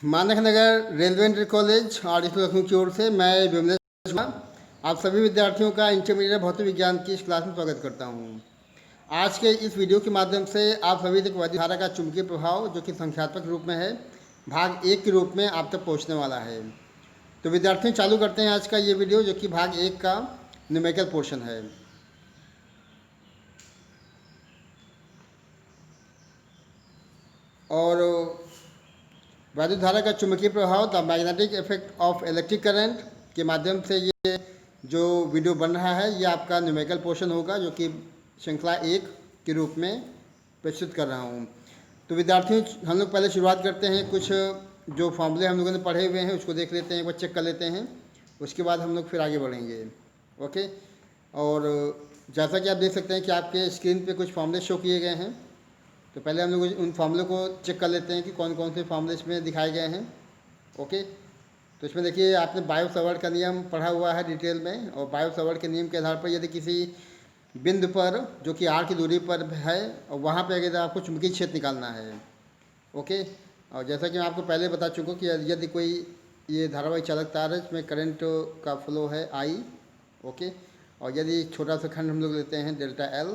मानक नगर railway inter college और school Lucknow की ओर से मैं विमलेश शर्मा आप सभी विद्यार्थियों का इंटरमीडिएट भौतिक विज्ञान की इस क्लास में स्वागत करता हूं। आज के इस वीडियो के माध्यम से आप सभी तक वैद्युत धारा का चुंबकीय प्रभाव जो कि संख्यात्मक रूप में है भाग 1 के रूप में आप तक पहुंचने वाला है। तो विद्यार्थियों चालू करते हैं आज का ये वीडियो जो कि भाग 1 का न्यूमेरिकल पोर्शन है। और वैद्युत धारा का चुंबकीय प्रभाव the magnetic effect of electric current के माध्यम से ये जो वीडियो बन रहा है ये आपका न्यूमेरिकल पोर्शन होगा जो कि श्रृंखला 1 के रूप में प्रस्तुत कर रहा हूँ। तो विद्यार्थियों हम लोग पहले शुरुआत करते हैं, कुछ जो फॉर्मूले हम लोगों ने पढ़े हुए हैं उसको देख लेते हैं, एक बार चेक कर लेते हैं, उसके बाद हम लोग फिर आगे बढ़ेंगे। ओके, और जैसा कि आप देख सकते हैं कि आपके स्क्रीन पे कुछ फॉर्मूले शो किए गए हैं। तो पहले हम लोग उन फॉर्मूले को चेक कर लेते हैं कि कौन कौन से फॉर्मूले इसमें दिखाए गए हैं। ओके, तो इसमें देखिए आपने बायो सावर्ट का नियम पढ़ा हुआ है डिटेल में, और बायो सावर्ट के नियम के आधार पर यदि किसी बिंदु पर जो कि r की दूरी पर है और वहाँ पर अगर आपको चुंबकीय क्षेत्र निकालना है। ओके, और जैसा कि मैं आपको पहले बता चुका हूँ कि यदि कोई ये धारावाहिक चालक तार है इसमें करंट का फ्लो है I। ओके, और यदि छोटा सा खंड हम लोग लेते हैं डेल्टा L,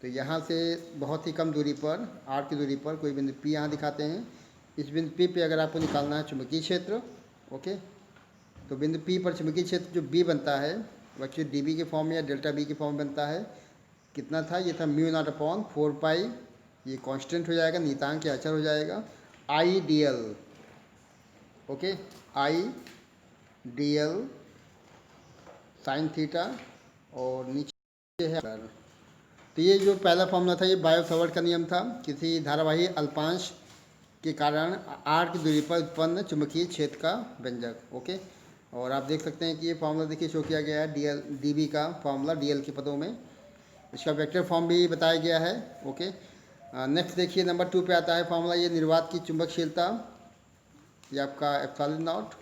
तो यहाँ से बहुत ही कम दूरी पर r की दूरी पर कोई बिंदु P यहाँ दिखाते हैं। इस बिंदु P पे अगर आपको निकालना है चुंबकीय क्षेत्र, ओके, तो बिंदु P पर चुंबकीय क्षेत्र जो B बनता है वह एक्चुअली dB के फॉर्म में या डेल्टा B के फॉर्म में बनता है। कितना था? ये था μ0/4π, ये कांस्टेंट हो जाएगा, नियतांक या अचर हो जाएगा, I/dl। Okay, I/dl sine theta, और नीचे है। तो ये जो पहला फॉर्मूला था ये बायो सावर्ट का नियम था, किसी धारावाही अल्पांश के कारण r की दूरी पर उत्पन्न चुंबकीय क्षेत्र का व्यंजक। ओके, और आप देख सकते हैं कि ये फॉर्मूला देखिए शो किया गया है dB का फॉर्मूला dl के पदों में, इसका वेक्टर फॉर्म भी बताया गया है। ओके, नेक्स्ट देखिए नंबर 2 पे आता है फॉर्मूला, ये निर्वात की चुंबकशीलता, ये आपका एप्सिलॉन नॉट,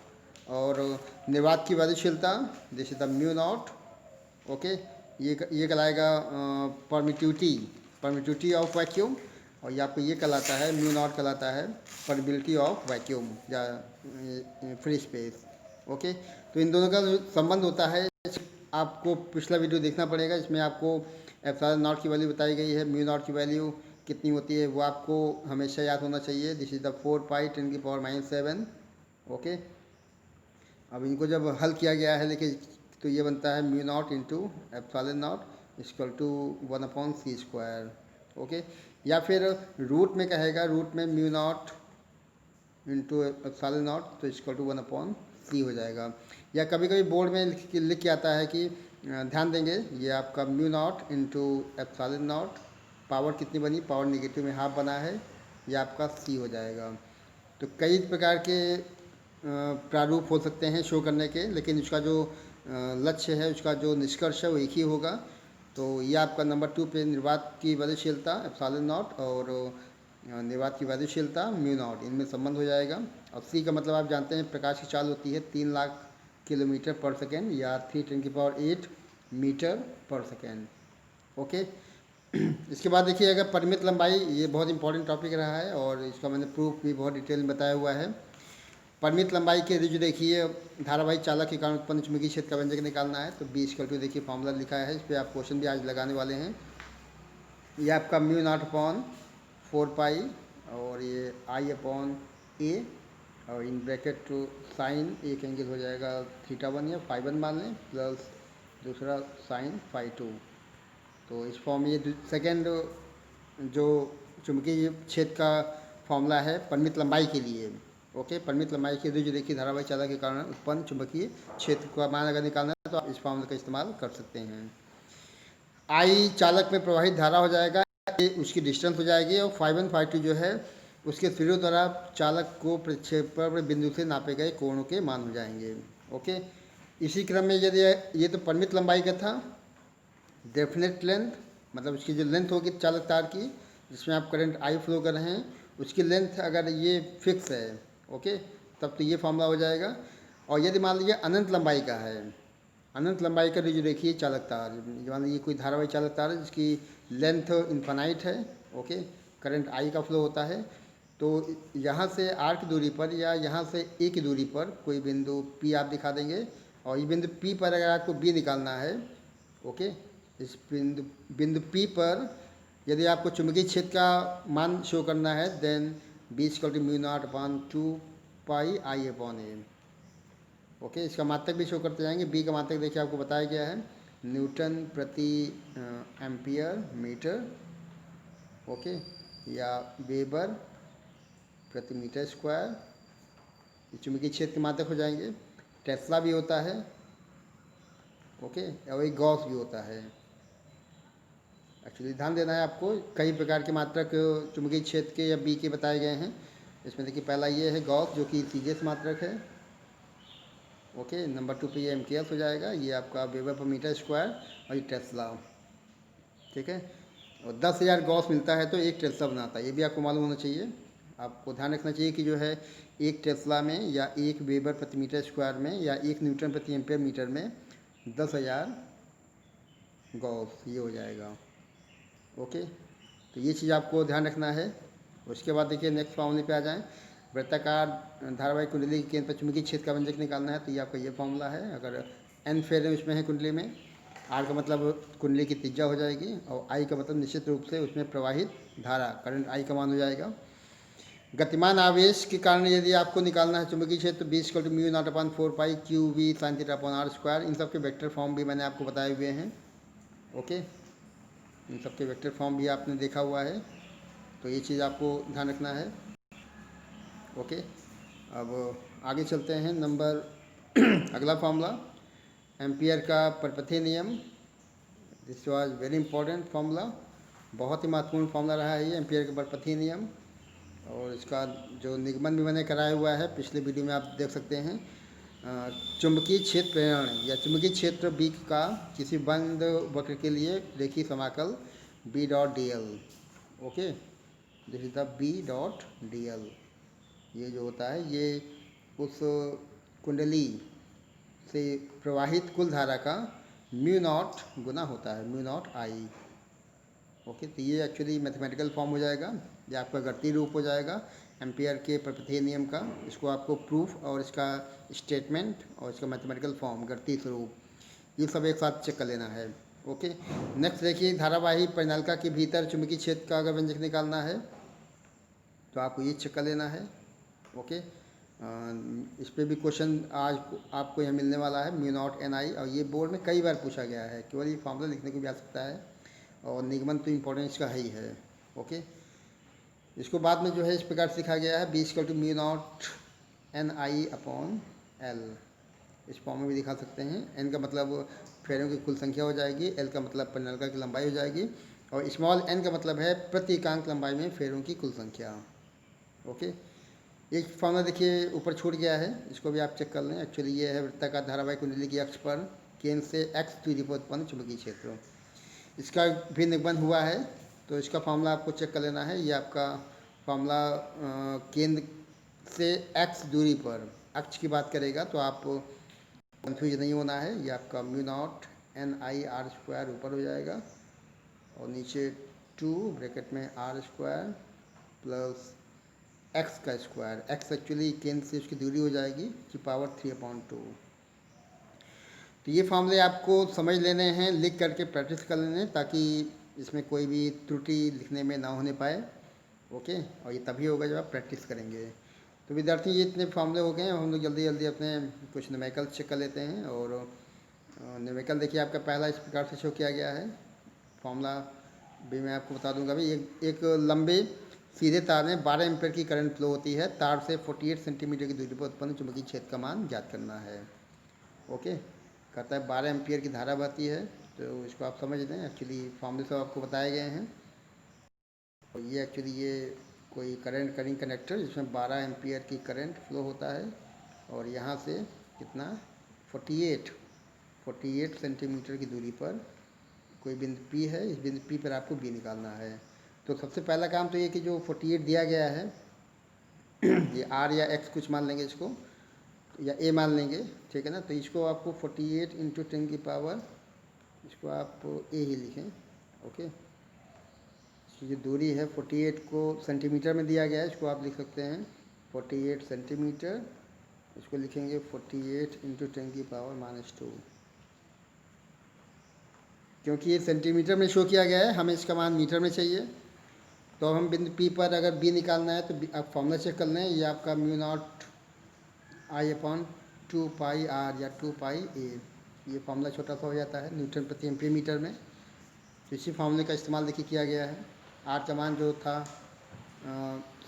और निर्वात की वायुशीलता जैसे द μ0। ओके, ये कहलाएगा परमिटिविटी ऑफ वैक्यूम, और ये आपको ये कहलाता है μ0 कहलाता है परमिबिलिटी ऑफ वैक्यूम या फ्री स्पेस। ओके, तो इन दोनों का जो संबंध होता है आपको पिछला वीडियो देखना पड़ेगा, इसमें आपको एप्सिलॉन नॉट की वैल्यू बताई गई है, μ0 की वैल्यू कितनी होती है वो आपको हमेशा याद होना चाहिए। This is the 4π10⁻⁷। ओके, अब इनको जब हल किया गया है देखिए तो ये बनता है μ0 into epsilon naught equal to 1/c²। Okay, या फिर रूट में कहेगा, रूट में μ0 इंटू एप्सिलॉन नॉट तो इक्वल टू 1/c हो जाएगा। या कभी कभी बोर्ड में लिख के आता है कि ध्यान देंगे ये आपका μ0 इंटू एप्सिलॉन नॉट, पावर कितनी बनी, पावर नेगेटिव में हाफ बना है, ये आपका c हो जाएगा। तो कई प्रकार के प्रारूप हो सकते हैं शो करने के, लेकिन उसका जो लक्ष्य है, उसका जो निष्कर्ष है वो एक ही होगा। तो ये आपका नंबर 2 पे निर्वात की वायुशीलता एप्सिलॉन नॉट और निर्वात की वायुशीलता μ0, इनमें संबंध हो जाएगा। और c का मतलब आप जानते हैं प्रकाश की चाल होती है 3 लाख किलोमीटर पर सेकेंड या 3×8 मीटर पर सेकेंड। ओके, इसके बाद देखिए अगर परिमित लंबाई, ये बहुत इंपॉर्टेंट टॉपिक रहा है और इसका मैंने प्रूफ भी बहुत डिटेल में बताया हुआ है। परिमित लंबाई के जो देखिए धारावाहिक चालक के कारण उत्पन्न चुंबकीय क्षेत्र का व्यंजक निकालना है, तो B = देखिए फॉर्मूला लिखा है, इस पर आप क्वेश्चन भी आज लगाने वाले हैं। ये आपका μ0/4π और ये I/A, और इन ब्रैकेट टू साइन एक एंगल हो जाएगा θ1 या φ1 मान लें, प्लस दूसरा साइन φ2। तो इस फॉर्म में ये सेकेंड जो चुंबकीय क्षेत्र का फॉर्मूला है परिमित लंबाई के लिए। ओके, परिमित लंबाई के लिए जो देखिए धारावाहिक चालक के कारण उत्पन्न चुंबकीय क्षेत्र का मान अगर निकालना है तो आप इस फॉर्मूले का इस्तेमाल कर सकते हैं। I चालक में प्रवाहित धारा हो जाएगा, ये उसकी डिस्टेंस हो जाएगी, और φ1 φ2 जो है उसके सिरों द्वारा चालक को प्रक्षेपण बिंदु से नापे गए कोणों के मान हो जाएंगे। ओके, इसी क्रम में यदि ये तो परिमित लंबाई का था, डेफिनेट लेंथ मतलब उसकी जो लेंथ होगी चालक तार की जिसमें आप करंट I फ्लो कर रहे हैं, उसकी लेंथ अगर ये फिक्स है, ओके, तब तो ये फॉर्मूला हो जाएगा। और यदि मान लीजिए अनंत लंबाई का है, अनंत लंबाई का जो देखिए चालक तार, मान लीजिए कोई धारावाहिक चालक तार है जिसकी लेंथ इन्फानाइट है, ओके, करंट I का फ्लो होता है, तो यहाँ से आर की दूरी पर या यहाँ से ए की दूरी पर कोई बिंदु पी आप दिखा देंगे, और ये बिंदु पी पर अगर आपको बी निकालना है, ओके, इस बिंदु बिंदु पी पर यदि आपको चुंबकीय क्षेत्र का मान शो करना है, then B equal to mu not upon 2 pi I upon A. Okay, इसका मात्रक भी शो करते जाएंगे। बी का मात्रक देखिए आपको बताया गया है, न्यूटन प्रति एम्पियर मीटर, ओके, या वेबर प्रति मीटर स्क्वायर, ये चुंबकीय क्षेत्र के मात्रक हो जाएंगे। टेस्ला भी होता है, ओके, और वही गॉस भी होता है। एक्चुअली ध्यान देना है आपको, कई प्रकार के मात्रक चुंबकीय क्षेत्र के या बी के बताए गए हैं। इसमें देखिए पहला ये है गॉस, जो कि सीजीएस मात्रक है, ओके। नंबर 2 पे ये एमकेएस हो जाएगा, ये आपका वेबर पर मीटर स्क्वायर, और ये टेस्ला, ठीक है। और 10,000 गॉस मिलता है तो एक टेस्ला बनाता है, ये भी आपको मालूम होना चाहिए। आपको ध्यान रखना चाहिए कि जो है एक टेस्ला में या एक वेबर प्रति मीटर स्क्वायर में या एक न्यूटन प्रति एम्पियर मीटर में 10,000 गॉस ये हो जाएगा, ओके। तो ये चीज़ आपको ध्यान रखना है। उसके बाद देखिए नेक्स्ट फॉर्मूले पे आ जाएं। वृत्ताकार धारावाहिक कुंडली के केंद्र पर चुंबकीय क्षेत्र का व्यंजक निकालना है, तो ये आपका ये फॉर्मूला है। अगर एन फेरे उसमें है कुंडली में, आर का मतलब कुंडली की त्रिज्या हो जाएगी, और आई का मतलब निश्चित रूप से उसमें प्रवाहित धारा करंट आई का मान हो जाएगा। गतिमान आवेश के कारण यदि आपको निकालना है चुंबकीय क्षेत्र, B equal to mu not upon 4 pi Q V sine theta upon R square. इन सब के वेक्टर फॉर्म भी मैंने आपको बताए हुए हैं, ओके। इन सब के वेक्टर फॉर्म भी आपने देखा हुआ है, तो ये चीज़ आपको ध्यान रखना है, ओके। अब आगे चलते हैं नंबर अगला फार्मूला, एम्पियर का परपथीय नियम। This was very important formula, बहुत ही महत्वपूर्ण फार्मूला रहा है ये एम्पियर का परपथीय नियम। और इसका जो निगमन भी मैंने कराया हुआ है पिछले वीडियो में, आप देख सकते हैं। चुंबकीय क्षेत्र प्रेरण या चुंबकीय क्षेत्र बी का किसी बंद वक्र के लिए रेखीय समाकल B dot D L, okay, this is the B dot D L. ये जो होता है ये उस कुंडली से प्रवाहित कुल धारा का म्यू नॉट गुना होता है, म्यू नॉट आई, ओके। तो ये एक्चुअली मैथमेटिकल फॉर्म हो जाएगा, ये आपका गणितीय रूप हो जाएगा एम्पियर के परपथीय नियम का। इसको आपको प्रूफ और इसका स्टेटमेंट और इसका मैथमेटिकल फॉर्म गणितीय स्वरूप ये सब एक साथ चेक कर लेना है, ओके। नेक्स्ट देखिए, धारावाही परिनालिका के भीतर चुंबकीय क्षेत्र का अगर व्यंजक निकालना है तो आपको ये चेक कर लेना है, ओके। इस पर भी क्वेश्चन आज आपको यहाँ मिलने वाला है, म्यू नॉट एन आई, और ये बोर्ड में कई बार पूछा गया है, केवल ये फॉर्मूला लिखने को भी आ सकता है, और निगमन तो इम्पोर्टेंस का है ही है, ओके। इसको बाद में जो है इस प्रकार से लिखा गया है, B equal to mu not N I upon L. इस फॉर्म में भी दिखा सकते हैं। एन का मतलब फेरों की कुल संख्या हो जाएगी, एल का मतलब परिनालिका की लंबाई हो जाएगी, और स्मॉल एन का मतलब है प्रति एकांक लंबाई में फेरों की कुल संख्या, ओके। एक फॉर्मूला देखिए ऊपर छूट गया है, इसको भी आप चेक कर लें। एक्चुअली ये है वृत्ताकार धारावाहिक कुंडली की अक्ष पर केंद्र से एक्स दूरी पर उत्पन्न चुंबकीय क्षेत्र, इसका भी निगमन हुआ है, तो इसका फॉर्मूला आपको चेक कर लेना है। ये आपका फॉर्मूला केंद्र से एक्स दूरी पर अक्ष की बात करेगा, तो आप कंफ्यूज नहीं होना है। ये आपका mu not N I R square ऊपर हो जाएगा, और नीचे 2 ब्रैकेट में आर स्क्वायर प्लस एक्स का स्क्वायर। एक्स एक्चुअली केंद्र से उसकी दूरी हो जाएगी की पावर 3/2। तो ये फॉर्मूले आपको समझ लेने हैं, लिख करके प्रैक्टिस कर लेने, ताकि इसमें कोई भी त्रुटि लिखने में ना होने पाए, ओके। और ये तभी होगा जब आप प्रैक्टिस करेंगे। तो विद्यार्थी ये इतने फॉर्मूले हो गए हैं, हम लोग जल्दी जल्दी अपने कुछ न्यूमेरिकल चेक कर लेते हैं। और न्यूमेरिकल देखिए आपका पहला इस प्रकार से शो किया गया है, फॉर्मूला भी मैं आपको बता दूंगा। अभी एक लंबे सीधे तार में 12 एम्पीयर की करंट फ्लो होती है, तार से 48 सेंटीमीटर की दूरी पर उत्पन्न चुंबकीय क्षेत्र का मान ज्ञात करना है, ओके। कहता है 12 एम्पीयर की धारा बहती है, तो इसको आप समझ लें। एक्चुअली फॉर्मूले सब आपको बताए गए हैं, और ये एक्चुअली ये कोई करंट करिंग कनेक्टर जिसमें 12 एम्पीयर की करंट फ्लो होता है, और यहाँ से कितना 48 सेंटीमीटर की दूरी पर कोई बिंदु P है, इस बिंदु P पर आपको B निकालना है। तो सबसे पहला काम तो ये कि जो 48 दिया गया है ये R या X कुछ मान लेंगे इसको, या A मान लेंगे, ठीक है ना। तो इसको आपको 48 इंटू 10 की पावर, इसको आप A ही लिखें, ओके। ये दूरी है 48 को सेंटीमीटर में दिया गया है, इसको आप लिख सकते हैं 48 सेंटीमीटर। इसको लिखेंगे 48 इंटू 10⁻⁻²। क्योंकि ये सेंटीमीटर में शो किया गया है, हमें इसका मान मीटर में चाहिए। तो अब हम बिंदु पी पर अगर बी निकालना है तो आप फॉर्मूला चेक कर लें। ये आपका μ0I/2πr या 2πa, ये फार्मूला छोटा सा हो जाता है न्यूटन प्रति एम्पीयर मीटर में। तो इसी फार्मूले का इस्तेमाल देखिए किया गया है। आर का मान जो था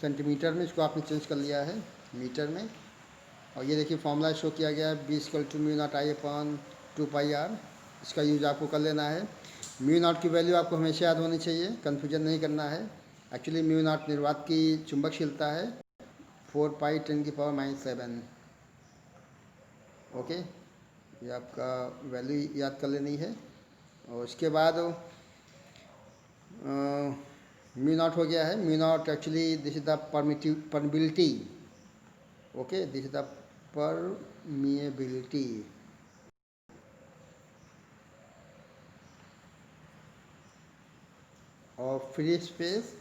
सेंटीमीटर में, इसको आपने चेंज कर लिया है मीटर में। और ये देखिए फार्मूला शो किया गया है B=μ0I/2πr। इसका यूज आपको कर लेना है। μ0 की वैल्यू आपको हमेशा याद होनी चाहिए, कन्फ्यूजन नहीं करना है। एक्चुअली μ0 निर्वात की चुंबकशीलता है 4π10⁻⁷। ओके, ये आपका वैल्यू याद कर लेनी है। और उसके बाद μ0 हो गया है। μ0 actually this is the permeability. Okay, this is the permeability of free space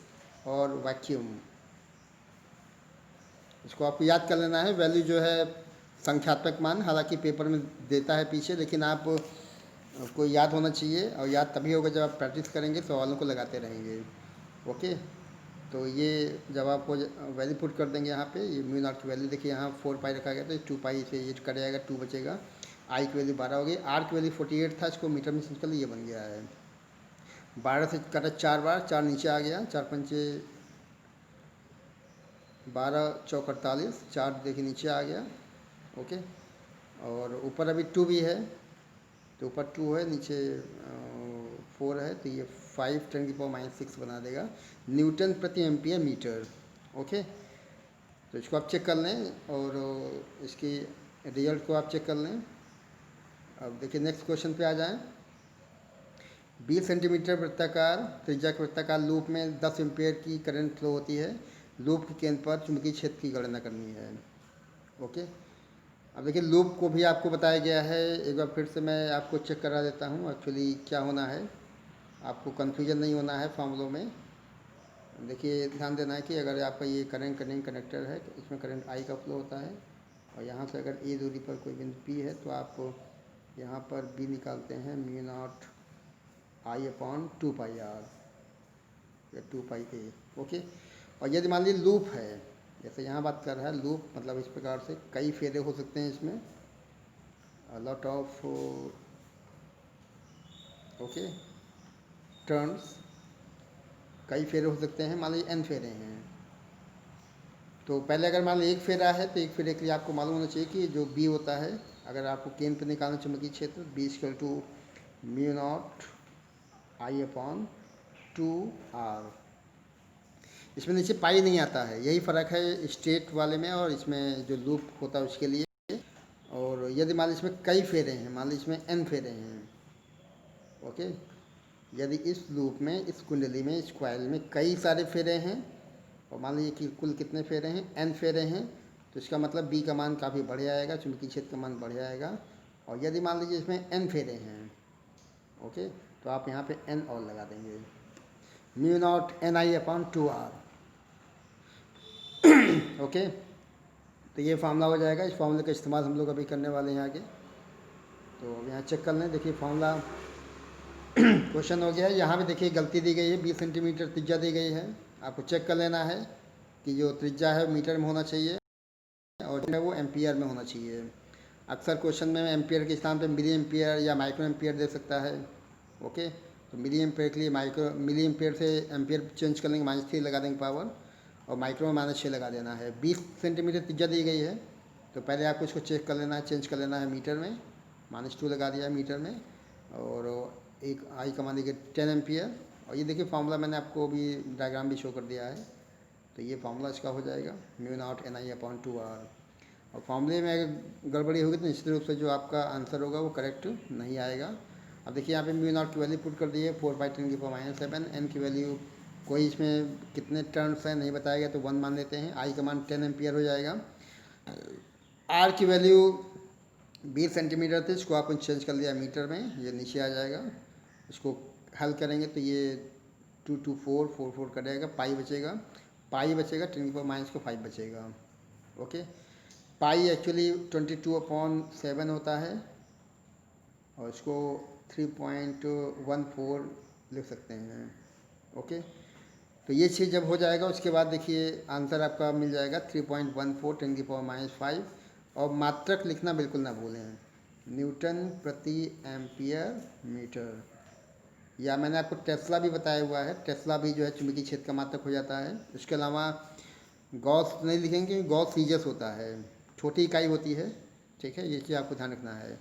और वैक्यूम। इसको आपको याद कर लेना है। वैल्यू जो है संख्यात्मक मान, हालांकि पेपर में देता है पीछे, लेकिन आप को याद होना चाहिए। और याद तभी होगा जब आप प्रैक्टिस करेंगे, सवालों को लगाते रहेंगे। ओके, तो ये जब आपको वैल्यू पुट कर देंगे यहाँ पे, ये μ0 की वैल्यू देखिए यहाँ 4π रखा गया, तो 2π से ये कट जाएगा, 2 बचेगा। आई की वैल्यू 12 हो गई। आर की वैल्यू 48 था, इसको मीटर में चेंज कर लिया, ये बन गया है 12 से कटा 4 बार, 4 नीचे आ गया, 4 पंचे 12 चौक 48, 4 देखिए नीचे आ गया। ओके, और ऊपर अभी 2 भी है, तो ऊपर 2 है, नीचे 4 है, तो ये 5 10⁻⁻6 बना देगा न्यूटन प्रति एम्पियर मीटर। ओके, तो इसको आप चेक कर लें और इसकी रिजल्ट को आप चेक कर लें। अब देखिए नेक्स्ट क्वेश्चन पे आ जाएं। 20 सेंटीमीटर वृत्ताकार त्रिज्या के वृत्ताकार लूप में 10 एम्पियर की करंट फ्लो होती है। लूप के केंद्र पर चुंबकीय क्षेत्र की गणना करनी है। ओके, अब देखिए लूप को भी आपको बताया गया है। एक बार फिर से मैं आपको चेक करा देता हूँ एक्चुअली क्या होना है, आपको कन्फ्यूजन नहीं होना है फार्मूलों में। देखिए ध्यान देना है कि अगर आपका ये करंट कनेक्टर है, इसमें करंट आई का फ्लो होता है, और यहाँ से अगर ए दूरी पर कोई बिंदु पी है, तो आप यहाँ पर बी निकालते हैं μ0I/2πr या 2πa। ओके, और यदि मान लीजिए लूप है, जैसे यहाँ बात कर रहा है लूप, मतलब इस प्रकार से कई फेरे हो सकते हैं इसमें, लॉट ऑफ ओके टर्न्स, कई फेरे हो सकते हैं। मान लीजिए n फेरे हैं, तो पहले अगर मान लीजिए एक फेरा है, तो एक फेरे के लिए आपको मालूम होना चाहिए कि जो b होता है, अगर आपको केंद्र पर निकालना चुंबकीय क्षेत्र, B=μ0I/2r। इसमें नीचे पाई नहीं आता है, यही फ़र्क है स्ट्रेट वाले में और इसमें जो लूप होता है उसके लिए। और यदि मान लीजिए इसमें कई फेरे हैं, मान लीजिए इसमें n फेरे हैं। ओके, यदि इस लूप में, इस कुंडली में, इस कॉइल में कई सारे फेरे हैं, और मान लीजिए कि कुल कितने फेरे हैं, n फेरे हैं, तो इसका मतलब b का मान काफ़ी बढ़ जाएगा, चुंबकीय क्षेत्र का मान बढ़ जाएगा। और यदि मान लीजिए इसमें n फेरे हैं, ओके, तो आप यहाँ पे n और लगा देंगे, μ0NI/2r। ओके, तो ये फार्मूला हो जाएगा। इस फार्मूले का इस्तेमाल हम लोग अभी करने वाले हैं आगे। तो अब यहाँ चेक कर लें। देखिए फार्मूला क्वेश्चन हो गया है। यहाँ भी देखिए गलती दी गई है, 20 सेंटीमीटर त्रिज्या दी गई है। आपको चेक कर लेना है कि जो त्रिज्या है मीटर में होना चाहिए और जो है वो एम्पियर में होना चाहिए। अक्सर क्वेश्चन में एम्पियर के स्थान पे मिली एम्पियर या माइक्रो एम्पियर दे सकता है। ओके, तो मिली एम्पियर के लिए मिली एम्पियर से एम्पियर चेंज कर लेंगे, -3 लगा देंगे पावर, और माइक्रो में -6 लगा देना है। 20 सेंटीमीटर त्रिज्या दी गई है, तो पहले आपको इसको चेक कर लेना है, चेंज कर लेना है मीटर में, -2 लगा दिया है मीटर में। और एक आई का मान देखिए 10 एम्पियर। और ये देखिए फार्मूला मैंने आपको अभी डायग्राम भी शो कर दिया है, तो ये फार्मूला इसका हो जाएगा μ0NI/2r। और फार्मूले में अगर गड़बड़ी होगी तो निश्चित रूप से जो आपका आंसर होगा वो करेक्ट नहीं आएगा। अब देखिए यहाँ पे μ0 की वैल्यू पुट कर दी है 4/10⁻⁷। n की वैल्यू कोई इसमें कितने टर्न्स हैं नहीं बताया गया, तो 1 मान लेते हैं। आई का मान 10 एम्पियर हो जाएगा। आर की वैल्यू 20 सेंटीमीटर थी, इसको आपने चेंज कर लिया मीटर में, ये नीचे आ जाएगा। इसको हल करेंगे तो ये 22444 कटेगा, पाई बचेगा, पाई बचेगा, 10⁻⁻5 बचेगा। ओके, पाई एक्चुअली 22/7 होता है और इसको 3.14 लिख सकते हैं। ओके, तो ये चीज़ जब हो जाएगा उसके बाद देखिए आंसर आपका मिल जाएगा 3.14 10⁻5। और मात्रक लिखना बिल्कुल ना भूलें, न्यूटन प्रति एम्पियर मीटर। या मैंने आपको टेस्ला भी बताया हुआ है, टेस्ला भी जो है चुंबकीय क्षेत्र का मात्रक हो जाता है। इसके अलावा गॉस नहीं लिखेंगे, गॉस सीजस होता है, छोटी इकाई होती है। ठीक है, ये चीज़ आपको ध्यान रखना है।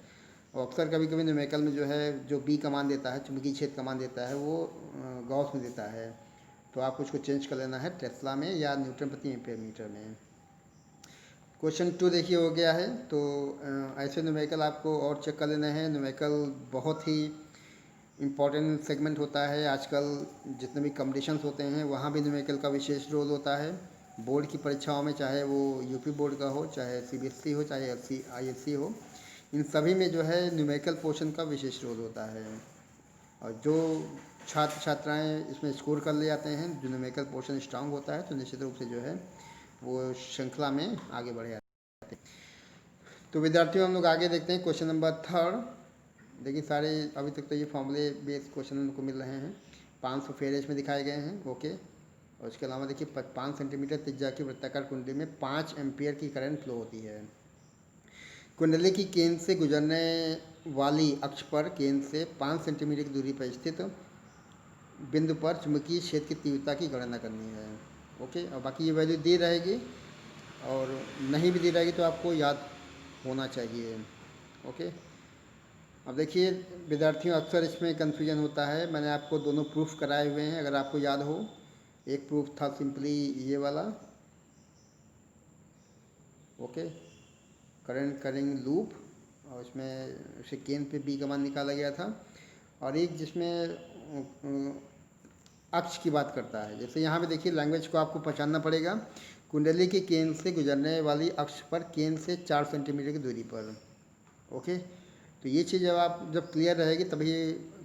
और अक्सर कभी कभी न्यूमेरिकल में जो है जो बी कमान देता है, चुंबकीय क्षेत्र कमान देता है, वो गॉस में देता है, तो आपको उसको चेंज कर लेना है टेस्ला में या न्यूटन प्रति एम्पियर मीटर में। क्वेश्चन 2 देखिए हो गया है। तो ऐसे न्यूमेरिकल आपको और चेक कर लेना है। न्यूमेरिकल बहुत ही इम्पॉर्टेंट सेगमेंट होता है। आजकल जितने भी कॉम्पिटिशन्स होते हैं वहाँ भी न्यूमेरिकल का विशेष रोल होता है। बोर्ड की परीक्षाओं में, चाहे वो यूपी बोर्ड का हो, चाहे सीबीएसई हो, चाहे आईएससी हो, इन सभी में जो है न्यूमेरिकल पोर्शन का विशेष रोल होता है। और जो छात्र छात्राएं इसमें स्कोर कर ले जाते हैं, जो न्यूमेरिकल पोर्शन स्ट्रांग होता है, तो निश्चित रूप से जो है वो श्रृंखला में आगे बढ़े जाते हैं। तो विद्यार्थियों हम लोग आगे देखते हैं क्वेश्चन नंबर 3। देखिए सारे अभी तक तो ये फॉर्मूले बेस्ड क्वेश्चन उनको मिल रहे हैं, 500 फेरेज में दिखाए गए हैं। ओके, और उसके अलावा देखिए 5 सेंटीमीटर त्रिज्या की वृत्ताकार कुंडली में 5 एम्पियर की करंट फ्लो होती है। कुंडली की केंद्र से गुजरने वाली अक्ष पर केंद्र से 5 सेंटीमीटर की दूरी पर स्थित बिंदु पर चुंबकीय क्षेत्र की तीव्रता की गणना करनी है। ओके, और बाकी ये वैल्यू दी रहेगी और नहीं भी दी रहेगी तो आपको याद होना चाहिए। ओके, अब देखिए विद्यार्थियों अक्सर इसमें कन्फ्यूजन होता है। मैंने आपको दोनों प्रूफ कराए हुए हैं, अगर आपको याद हो। एक प्रूफ था सिंपली ये वाला, ओके, करंट करिंग लूप, और इसमें उसे केंद्र पे बी का मान निकाला गया था। और एक जिसमें अक्ष की बात करता है। जैसे यहाँ पे देखिए लैंग्वेज को आपको पहचानना पड़ेगा। कुंडली के केंद्र से गुजरने वाली अक्ष पर केंद्र से 4 सेंटीमीटर की दूरी पर। ओके, तो ये चीज़ जब क्लियर रहेगी तभी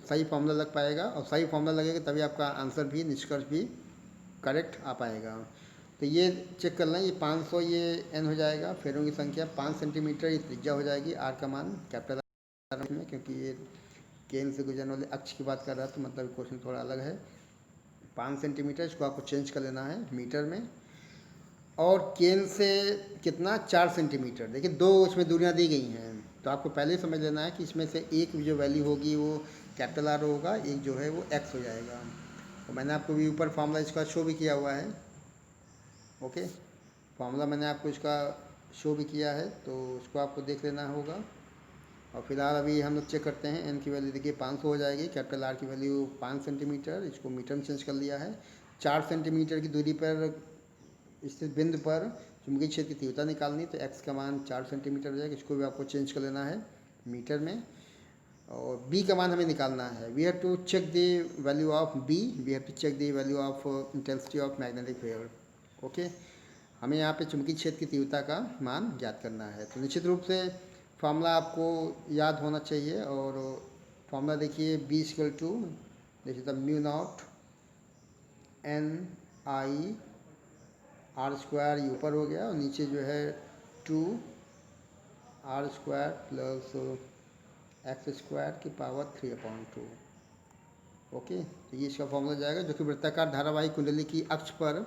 सही फॉर्मूला लग पाएगा, और सही फॉर्मूला लगेगा तभी आपका आंसर भी, निष्कर्ष भी करेक्ट आ पाएगा। तो ये चेक कर लें, ये 500 ये एन हो जाएगा, फेरों की संख्या 5 सेंटीमीटर ये त्रिज्या हो जाएगी, आर का मान कैपिटल आर में, क्योंकि ये केंद्र से गुजरने वाले अक्ष की बात कर रहा है तो मतलब क्वेश्चन थोड़ा अलग है। 5 सेंटीमीटर, इसको आपको चेंज कर लेना है मीटर में। और केंद्र से कितना, 4 सेंटीमीटर। देखिए दो उसमें दूरियां दी गई हैं, तो आपको पहले ही समझ लेना है कि इसमें से एक जो वैल्यू होगी वो कैपिटल आर होगा, एक जो है वो एक्स हो जाएगा। तो मैंने आपको भी ऊपर फार्मूला इसका शो भी किया हुआ है। ओके, फार्मूला मैंने आपको इसका शो भी किया है, तो उसको आपको देख लेना होगा। और फिलहाल अभी हम लोग चेक करते हैं। एन की वैल्यू देखिए 500 हो जाएगी, कैपिटल आर की वैल्यू 5 सेंटीमीटर, इसको मीटर में चेंज कर लिया है। 4 सेंटीमीटर की दूरी पर स्थित बिंदु पर चुंबकीय क्षेत्र की तीव्रता निकालनी, तो एक्स का मान 4 सेंटीमीटर हो जाएगा, इसको भी आपको चेंज कर लेना है मीटर में। और बी का मान हमें निकालना है। We have to check the value of B, we have to check the value of intensity of magnetic field. Okay, हमें यहाँ पे चुंबकीय क्षेत्र की तीव्रता का मान ज्ञात करना है। तो निश्चित रूप से फार्मूला आपको याद होना चाहिए। और फार्मूला देखिए बी इक्वल टू, देखिए तब mu not N I R square ये ऊपर हो गया, और नीचे जो है 2 R square plus X square की पावर 3/2। ओके, तो ये इसका फॉर्मूला जाएगा, जो कि वृत्ताकार धारावाही कुंडली की अक्ष पर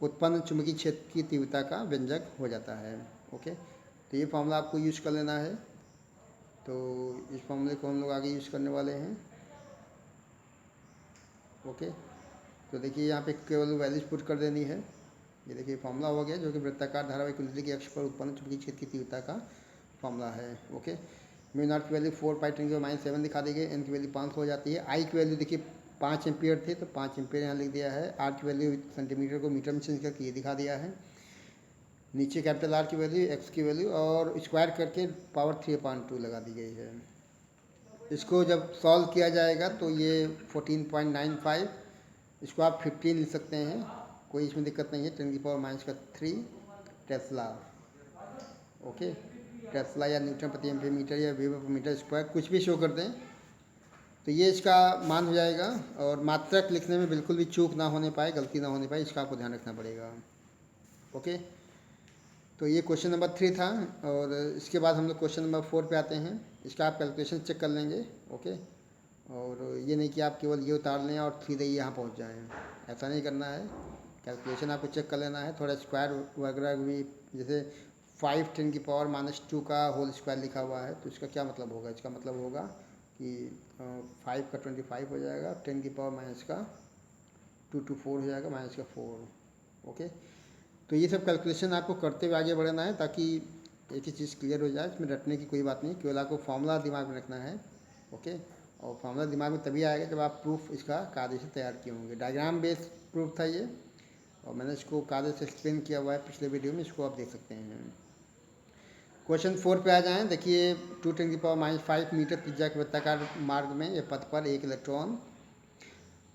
उत्पन्न चुंबकीय क्षेत्र की तीव्रता का व्यंजक हो जाता है। ओके, तो ये फॉर्मूला आपको यूज कर लेना है। तो इस फॉर्मूले को हम लोग आगे यूज़ करने वाले हैं। ओके, तो देखिए यहाँ पे केवल वैल्यूज पुट कर देनी है। ये देखिए फॉर्मूला हो गया, जो कि वृत्ताकार धारावाही कुंडली के अक्ष पर उत्पन्न चुंबकीय क्षेत्र की तीव्रता का फॉर्मूला है। ओके, म्यू नॉट की वैल्यू 4π10⁻⁷ दिखा दी गई, एन की वैल्यू 500 हो जाती है। आई की वैल्यू देखिए 5 एम्पियर थी, तो 5 एम्पियर यहाँ लिख दिया है। आर की वैल्यू सेंटीमीटर को मीटर में चेंज करके ये दिखा दिया है। नीचे कैपिटल आर की वैल्यू, एक्स की वैल्यू, और स्क्वायर करके पावर 3/2 लगा दी गई है। इसको जब सॉल्व किया जाएगा तो ये 14.95, इसको आप 15 लिख सकते हैं, कोई इसमें दिक्कत नहीं है। 10⁻³ टेस्ला। ओके, टेस्ला या न्यूटन प्रति एम्पीयर मीटर या वेबर पर मीटर स्क्वायर कुछ भी शो कर दें, तो ये इसका मान हो जाएगा। और मात्रक लिखने में बिल्कुल भी चूक ना होने पाए, गलती ना होने पाए, इसका आपको ध्यान रखना पड़ेगा। ओके, तो ये क्वेश्चन नंबर 3 था। और इसके बाद हम लोग क्वेश्चन नंबर 4 पे आते हैं। इसका आप कैलकुलेशन चेक कर लेंगे। ओके, और ये नहीं कि आप केवल ये उतार लें और सीधे ही यहाँ पहुँच जाएँ, ऐसा नहीं करना है। कैलकुलेशन आपको चेक कर लेना है, थोड़ा स्क्वायर वगैरह भी। जैसे 5 10 की पावर -2 का होल स्क्वायर लिखा हुआ है, तो इसका क्या मतलब होगा? इसका मतलब होगा कि 5 का 25 हो जाएगा, 10 की पावर माइनस का 2 to 4 हो जाएगा, माइनस का 4। ओके, तो ये सब कैलकुलेशन आपको करते हुए आगे बढ़ना है, ताकि एक ही चीज़ क्लियर हो जाए। इसमें रटने की कोई बात नहीं, केवल आपको फॉर्मूला दिमाग में रखना है। ओके, और फॉर्मूला दिमाग में तभी आएगा जब आप प्रूफ इसका कायदे से तैयार किए होंगे। डायग्राम बेस्ड प्रूफ था ये, और मैंने इसको कायदे से एक्सप्लेन किया हुआ है पिछले वीडियो में, इसको आप देख सकते हैं। क्वेश्चन 4 पे आ जाएं। देखिए, 2 10 की पावर -5 मीटर त्रिज्या के वृत्ताकार मार्ग में ये पथ पर एक इलेक्ट्रॉन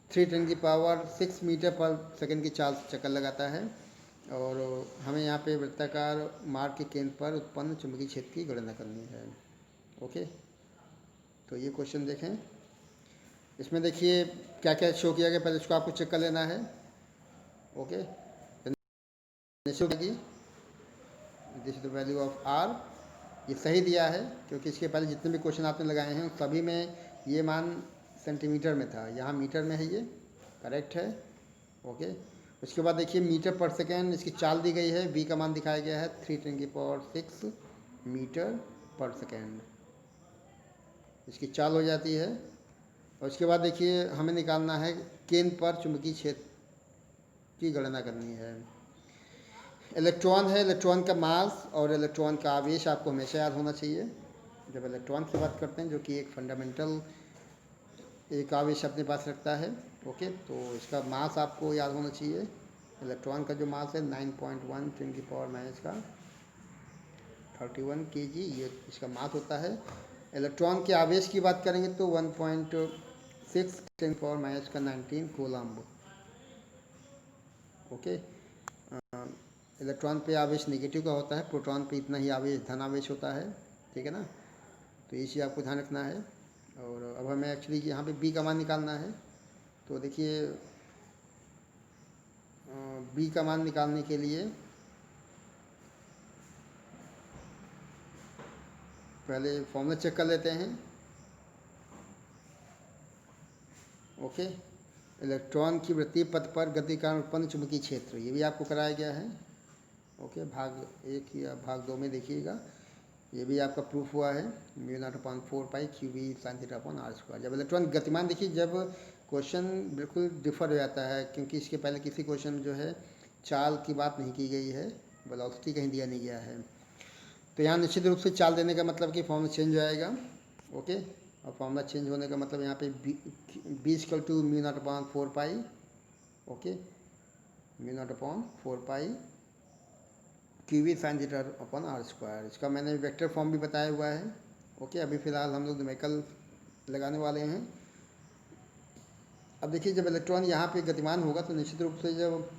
3 10 की पावर 6 मीटर पर सेकंड की चाल से चक्कर लगाता है, और हमें यहाँ पे वृत्ताकार मार्ग के केंद्र पर उत्पन्न चुंबकीय क्षेत्र की गणना करनी है। ओके, तो ये क्वेश्चन देखें। इसमें देखिए क्या क्या शो किया गया, पहले इसको आपको चेक कर लेना है। ओके, निश्चित होगी this is the value of R. ये सही दिया है, क्योंकि इसके पहले जितने भी क्वेश्चन आपने लगाए हैं सभी में ये मान सेंटीमीटर में था, यहाँ मीटर में है, ये करेक्ट है। ओके, उसके बाद देखिए मीटर पर सेकेंड इसकी चाल दी गई है, v का मान दिखाया गया है 3 10 की पावर 6 मीटर पर सेकेंड, इसकी चाल हो जाती है। और उसके बाद देखिए हमें निकालना है केंद्र पर चुंबकीय क्षेत्र की गणना करनी है। इलेक्ट्रॉन है, इलेक्ट्रॉन का मास और इलेक्ट्रॉन का आवेश आपको हमेशा याद होना चाहिए जब इलेक्ट्रॉन की बात करते हैं, जो कि एक फंडामेंटल एक आवेश अपने पास रखता है। ओके, तो इसका मास आपको याद होना चाहिए। इलेक्ट्रॉन का जो मास है 9.1 10 की पावर माइनस का 31 kg, ये इसका मास होता है। इलेक्ट्रॉन के आवेश की बात करेंगे तो 1.6 10 की पावर माइनस का 19 कूलम्ब। ओके, इलेक्ट्रॉन पे आवेश नेगेटिव का होता है, प्रोटॉन पे इतना ही आवेश धन आवेश होता है। ठीक है ना, तो ये चीज़ आपको ध्यान रखना है। और अब हमें एक्चुअली यहाँ पे बी का मान निकालना है। तो देखिए बी का मान निकालने के लिए पहले फॉर्मूला चेक कर लेते हैं। ओके, इलेक्ट्रॉन की वृत्तीय पथ पर गति के कारण उत्पन्न चुंबकीय क्षेत्र, ये भी आपको कराया गया है। ओके, भाग 1 या भाग 2 में देखिएगा, ये भी आपका प्रूफ हुआ है। μ0/4π QV sin θ/r²। जब इलेक्ट्रॉन गतिमान, देखिए जब क्वेश्चन बिल्कुल डिफर हो जाता है, क्योंकि इसके पहले किसी क्वेश्चन में जो है चाल की बात नहीं की गई है, वेलोसिटी कहीं दिया नहीं गया है। तो यहाँ निश्चित रूप से चाल देने का मतलब कि फॉर्मूला चेंज हो जाएगा। ओके, और फॉर्मूला चेंज होने का मतलब यहाँ पे b = μ0/4π। Okay, μ0/4π QV sin θ/r²। इसका मैंने वेक्टर फॉर्म भी बताया हुआ है। ओके, अभी फ़िलहाल हम लोग न्यूमेरिकल लगाने वाले हैं। अब देखिए जब इलेक्ट्रॉन यहाँ पे गतिमान होगा तो निश्चित रूप से जब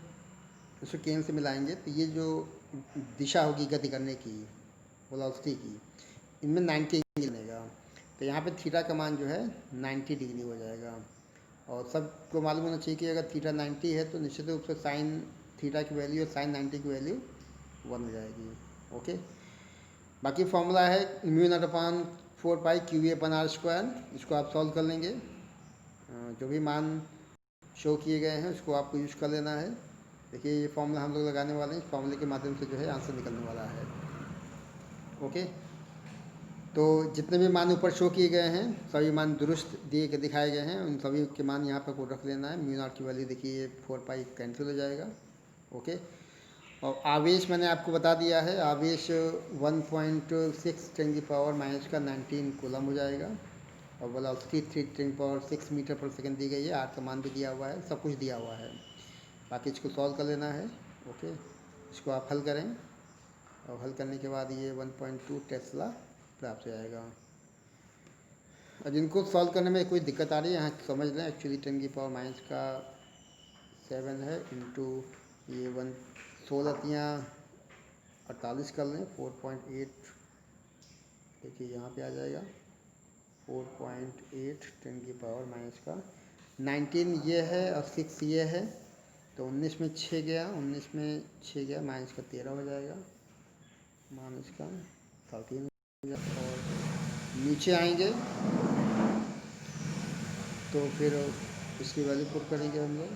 उसको केंद्र से मिलाएंगे तो ये जो दिशा होगी गति करने की, वेलोसिटी की, इनमें 90 एंगल बनेगा। तो यहाँ पे थीटा का मान जो है 90 डिग्री हो जाएगा। और सबको मालूम होना चाहिए कि अगर थीटा 90 है तो निश्चित रूप से साइन थीटा की वैल्यू और साइन 90 की वैल्यू 1 हो जाएगी। ओके, बाकी फॉर्मूला है μ0/4π QV/r²। इसको आप सॉल्व कर लेंगे। जो भी मान शो किए गए हैं उसको आपको यूज़ कर लेना है। देखिए ये फॉर्मूला हम लोग लगाने वाले हैं, इस फॉर्मूले के माध्यम से जो है आंसर निकलने वाला है। ओके, तो जितने भी मान ऊपर शो किए गए हैं सभी मान दुरुस्त दिखाए गए हैं, उन सभी के मान यहाँ पर को रख लेना है। μ0 की वैल्यू देखिए 4π कैंसिल हो जाएगा। ओके, और आवेश मैंने आपको बता दिया है, आवेश 1.6 10 की पावर माइनस का 19 कूलम हो जाएगा। और वेलोसिटी 3 10 की पावर 6 मीटर पर सेकंड दी गई है, आर का मान भी दिया हुआ है, सब कुछ दिया हुआ है। बाकी इसको सॉल्व कर लेना है। ओके, इसको आप हल करें, और हल करने के बाद ये 1.2 टेस्ला प्राप्त हो जाएगा। और जिनको सॉल्व करने में कोई दिक्कत आ रही है यहाँ समझ लें, एक्चुअली 10 की पावर माइनस का 7 है इंटू ये 16×48 कर लें 4.8, देखिए यहाँ पे आ जाएगा 4.8 10⁻⁻19 ये है और 6 ये है, तो 19 में 6 गया, 19 में 6 गया, माइनस का 13 हो जाएगा, माइनस का 13 हो जाएगा। और नीचे आएंगे तो फिर इसकी वैल्यू पुट करेंगे हम लोग।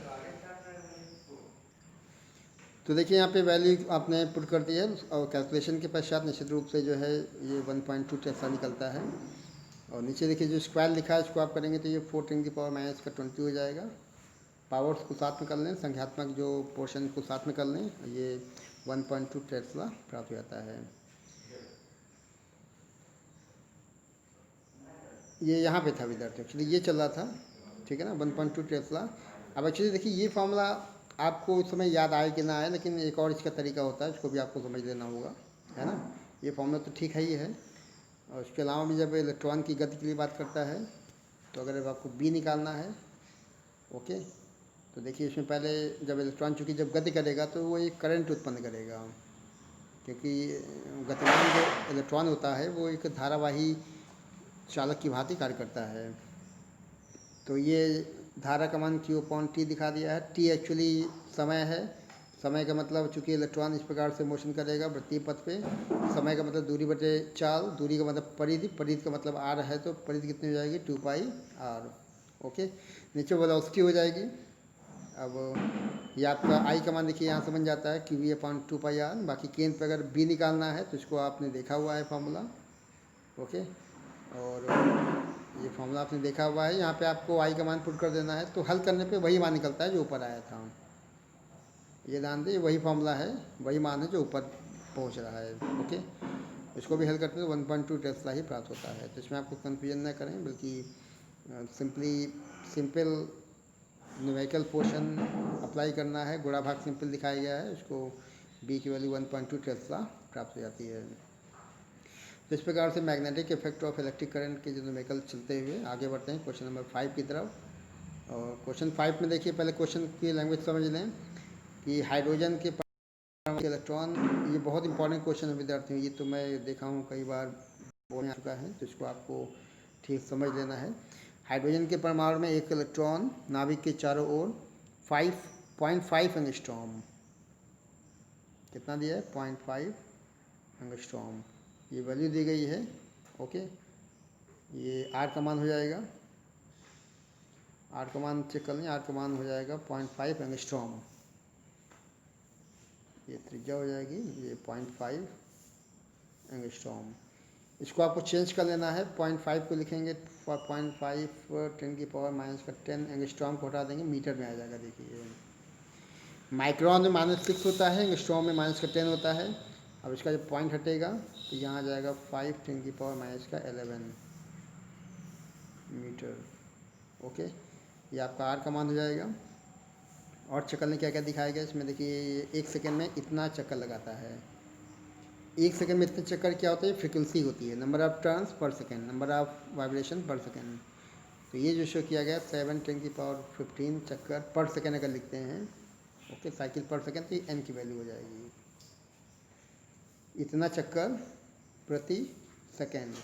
तो देखिए यहाँ पे वैल्यू आपने पुट कर दी है और कैलकुलेशन के पश्चात निश्चित रूप से जो है ये 1.2 टेस्ला निकलता है। और नीचे देखिए जो स्क्वायर लिखा है इसको आप करेंगे तो ये 4 × 10⁻⁻20 हो जाएगा। पावर्स को साथ में कर लें, संख्यात्मक जो पोर्शन को साथ में कर लें, ये 1.2 टेस्ला प्राप्त हो जाता है। ये यहाँ पे था विद्यार्थी, एक्चुअली ये चल रहा था, ठीक है ना, 1.2 टेस्ला। अब एक्चुअली देखिए ये फॉर्मूला आपको उस समय याद आए कि ना आए, लेकिन एक और इसका तरीका होता है, इसको भी आपको समझ लेना होगा, है ना। ये फॉर्मूला तो ठीक है ही है, और उसके अलावा भी जब इलेक्ट्रॉन की गति के लिए बात करता है तो अगर आपको बी निकालना है, ओके, तो देखिए इसमें पहले जब इलेक्ट्रॉन चूँकि जब गति करेगा तो वो एक करंट उत्पन्न करेगा, क्योंकि गतिमान जो इलेक्ट्रॉन होता है वो एक धारावाही चालक की भांति कार्य करता है। तो ये धारा का मान Q/T दिखा दिया है। T एक्चुअली समय है, समय का मतलब चूँकि इलेक्ट्रॉन इस प्रकार से मोशन करेगा वृत्तीय पथ पे, समय का मतलब दूरी बटे चाल, दूरी का मतलब परिधि, परिधि का मतलब r है, तो परिधि कितनी हो जाएगी 2πr, ओके। नीचे वेलोसिटी हो जाएगी। अब ये आपका I का मान देखिए यहाँ से बन जाता है QV/2πr। बाकी केंद्र पर अगर B निकालना है तो इसको आपने देखा हुआ है फॉर्मूला, ओके, और ये फॉर्मूला आपने देखा हुआ है। यहाँ पे आपको I का मान पुट कर देना है, तो हल करने पे वही मान निकलता है जो ऊपर आया था। ये ध्यान दें, वही फॉर्मूला है, वही मान है जो ऊपर पहुँच रहा है, ओके। इसको भी हल करते हैं तो 1.2 टेस्ला ही प्राप्त होता है। तो इसमें आपको कन्फ्यूजन न करें, बल्कि सिंपल न्यूमेरिकल पोर्शन अप्लाई करना है। गुणा भाग सिंपल दिखाया गया है, उसको B की वैल्यू 1.2 टेस्ला प्राप्त हो जाती है। तो इस प्रकार से magnetic effect of electric current के जो न्यूमेरिकल चलते हुए आगे बढ़ते हैं क्वेश्चन नंबर 5 की तरफ। और क्वेश्चन 5 में देखिए, पहले क्वेश्चन की लैंग्वेज समझ लें कि हाइड्रोजन के इलेक्ट्रॉन, ये बहुत इंपॉर्टेंट क्वेश्चन है विद्यार्थियों, ये तो मैं देखा हूँ कई बार बोलने आ चुका है, तो इसको आपको ठीक समझ लेना है। हाइड्रोजन के परमाणु में एक इलेक्ट्रॉन नाभिक के चारों ओर 5.5 एंगस्ट्रॉम, कितना दिया है 0.5 एंगस्ट्रॉम, ये वैल्यू दी गई है, ओके। ये आर का मान हो जाएगा, आर का मान चेक कर लें, आर का मान हो जाएगा 0.5 एंगस्ट्रॉम, ये त्रिज्या हो जाएगी, ये 0.5 एंगस्ट्रॉम। इसको आपको चेंज कर लेना है, 0.5 को लिखेंगे 0.5 10⁻⁻10 एंगस्ट्रॉम को हटा देंगे, मीटर में आ जाएगा। देखिए माइक्रोन में -6 होता है, एंगस्ट्रॉम में -10 होता है। अब इसका जब पॉइंट हटेगा तो यहाँ आ जाएगा 5 10⁻11 मीटर, ओके। ये आपका आर का मान हो जाएगा। और चक्कर में क्या क्या दिखाया गया इसमें देखिए, 1 सेकेंड में इतना चक्कर लगाता है। 1 सेकेंड में इतने चक्कर क्या होता है, फ्रिक्वेंसी होती है, number of turns per second, number of vibration पर सेकेंड। तो ये जो शो किया गया 7 10⁻15 चक्कर पर सेकेंड अगर लिखते हैं, ओके, साइकिल पर सेकेंड, तो n की वैल्यू हो जाएगी इतना चक्कर प्रति सेकेंड।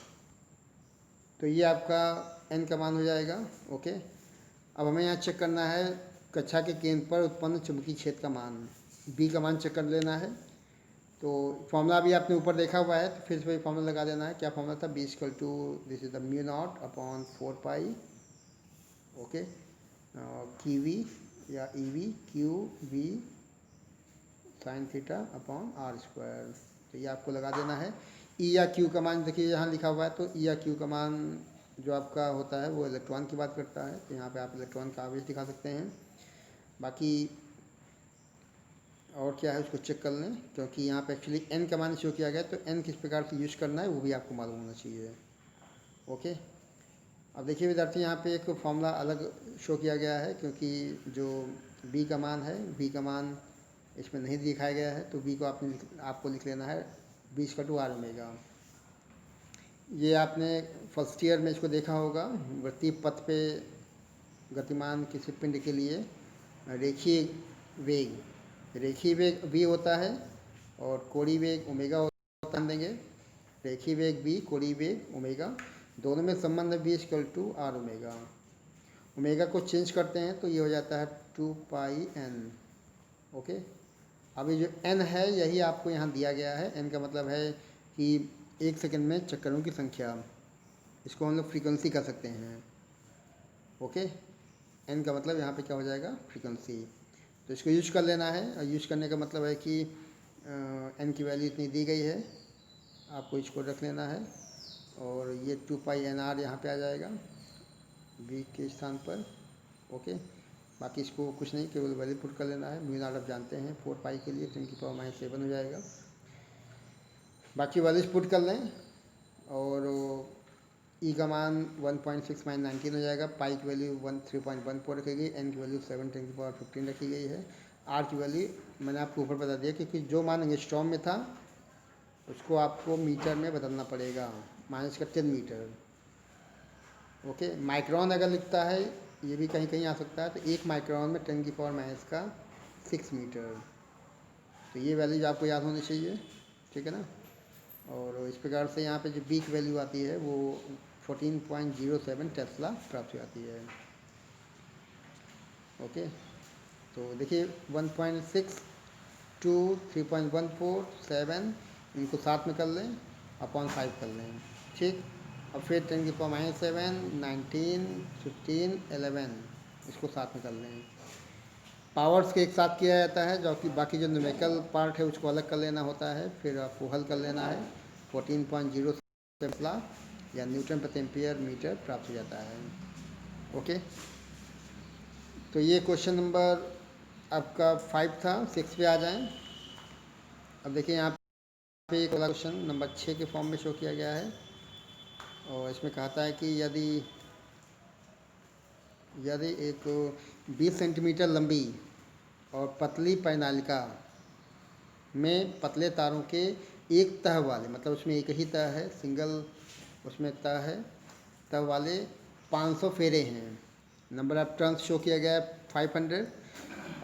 तो ये आपका n का मान हो जाएगा, ओके। अब हमें यहाँ चेक करना है कक्षा के केंद्र पर उत्पन्न चुंबकीय क्षेत्र का मान, b का मान चेक कर लेना है। तो फॉर्मूला भी आपने ऊपर देखा हुआ है, तो फिर से वही फॉर्मूला लगा देना है। क्या फॉर्मूला था, B = this is the μ0/4π, okay, QV या EV QV sin θ/r²। तो ये आपको लगा देना है। E या Q का मान देखिए यहाँ लिखा हुआ है, तो E या Q का मान जो आपका होता है वो इलेक्ट्रॉन की बात करता है, तो यहाँ पे आप इलेक्ट्रॉन का आवेश दिखा सकते हैं। बाकी और क्या है उसको चेक कर लें, क्योंकि यहाँ पे एक्चुअली n का मान शो किया गया है, तो n किस प्रकार से यूज करना है वो भी आपको मालूम होना चाहिए, ओके। अब देखिए विद्यार्थी, यहाँ पे एक फॉर्मूला अलग शो किया गया है, क्योंकि जो b का मान है, b का मान इसमें नहीं दिखाया गया है, तो b को आपको लिख लेना है B = r ओमेगा। ये आपने फर्स्ट ईयर में इसको देखा होगा, वृत्तीय पथ पे गतिमान किसी पिंड के लिए रेखीय वेग v होता है और कोणीय वेग ओमेगा होता है। देंगे रेखीय वेग v, कोणीय वेग ओमेगा। दोनों में संबंध है, B equal to R omega. Omega को चेंज करते हैं तो ये हो जाता है 2πn। ओके, अभी जो n है यही आपको यहाँ दिया गया है। n का मतलब है कि 1 सेकंड में चक्करों की संख्या, इसको हम लोग फ्रीक्वेंसी कर सकते हैं। ओके, n का मतलब यहाँ पे क्या हो जाएगा, फ्रीक्वेंसी। तो इसको यूज कर लेना है, और यूज करने का मतलब है कि n की वैल्यू इतनी दी गई है, आपको इसको रख लेना है, और ये 2πnr यहाँ पे आ जाएगा v के स्थान पर। ओके, बाकी इसको कुछ नहीं, केवल वैल्यू पुट कर लेना है। म्यू नॉट आप जानते हैं 4π के लिए 10⁻⁷ हो जाएगा। बाकी वैल्यूज पुट कर लें, और ई का मान 1.619 हो जाएगा। पाई की वैल्यू 3.14 रखी गई, एन की वैल्यू 7×10⁻15 रखी गई है। आर की वैल्यू मैंने आपको ऊपर बता दिया, क्योंकि जो मान एंगस्ट्रॉम में था उसको आपको मीटर में बदलना पड़ेगा, -10 मीटर। ओके, माइक्रोन अगर लिखता है, ये भी कहीं कहीं आ सकता है, तो 1 माइक्रोन में 10⁻⁶ मीटर। तो ये वैल्यूज आपको याद होनी चाहिए, ठीक है ना। और इस प्रकार से यहाँ पे जो बी की वैल्यू आती है वो 14.07 टेस्ला प्राप्त हो जाती है। ओके, तो देखिए 1.6 2 3.14 7 इनको साथ में कर लें, अपॉन 5 कर लें, ठीक। अब फिर 10⁻⁷, 19 15 11 इसको साथ में कर लें। पावर्स के एक साथ किया जाता है, जो कि बाकी जो न्यूमेरिकल पार्ट है उसको अलग कर लेना होता है, फिर आपको हल कर लेना है। 14.07 टेस्ला या न्यूटन प्रति एम्पियर मीटर प्राप्त हो जाता है। ओके, तो ये क्वेश्चन नंबर आपका 5 था। 6 पे आ जाएं। अब देखिए यहाँ पे एक क्वेश्चन नंबर 6 के फॉर्म में शो किया गया है, और इसमें कहता है कि यदि एक 20 सेंटीमीटर लंबी और पतली परिनालिका में पतले तारों के एक तह वाले, मतलब उसमें एक ही तह है, सिंगल उसमें तह है, तह वाले 500 फेरे हैं। नंबर ऑफ टर्न्स शो किया गया है 500,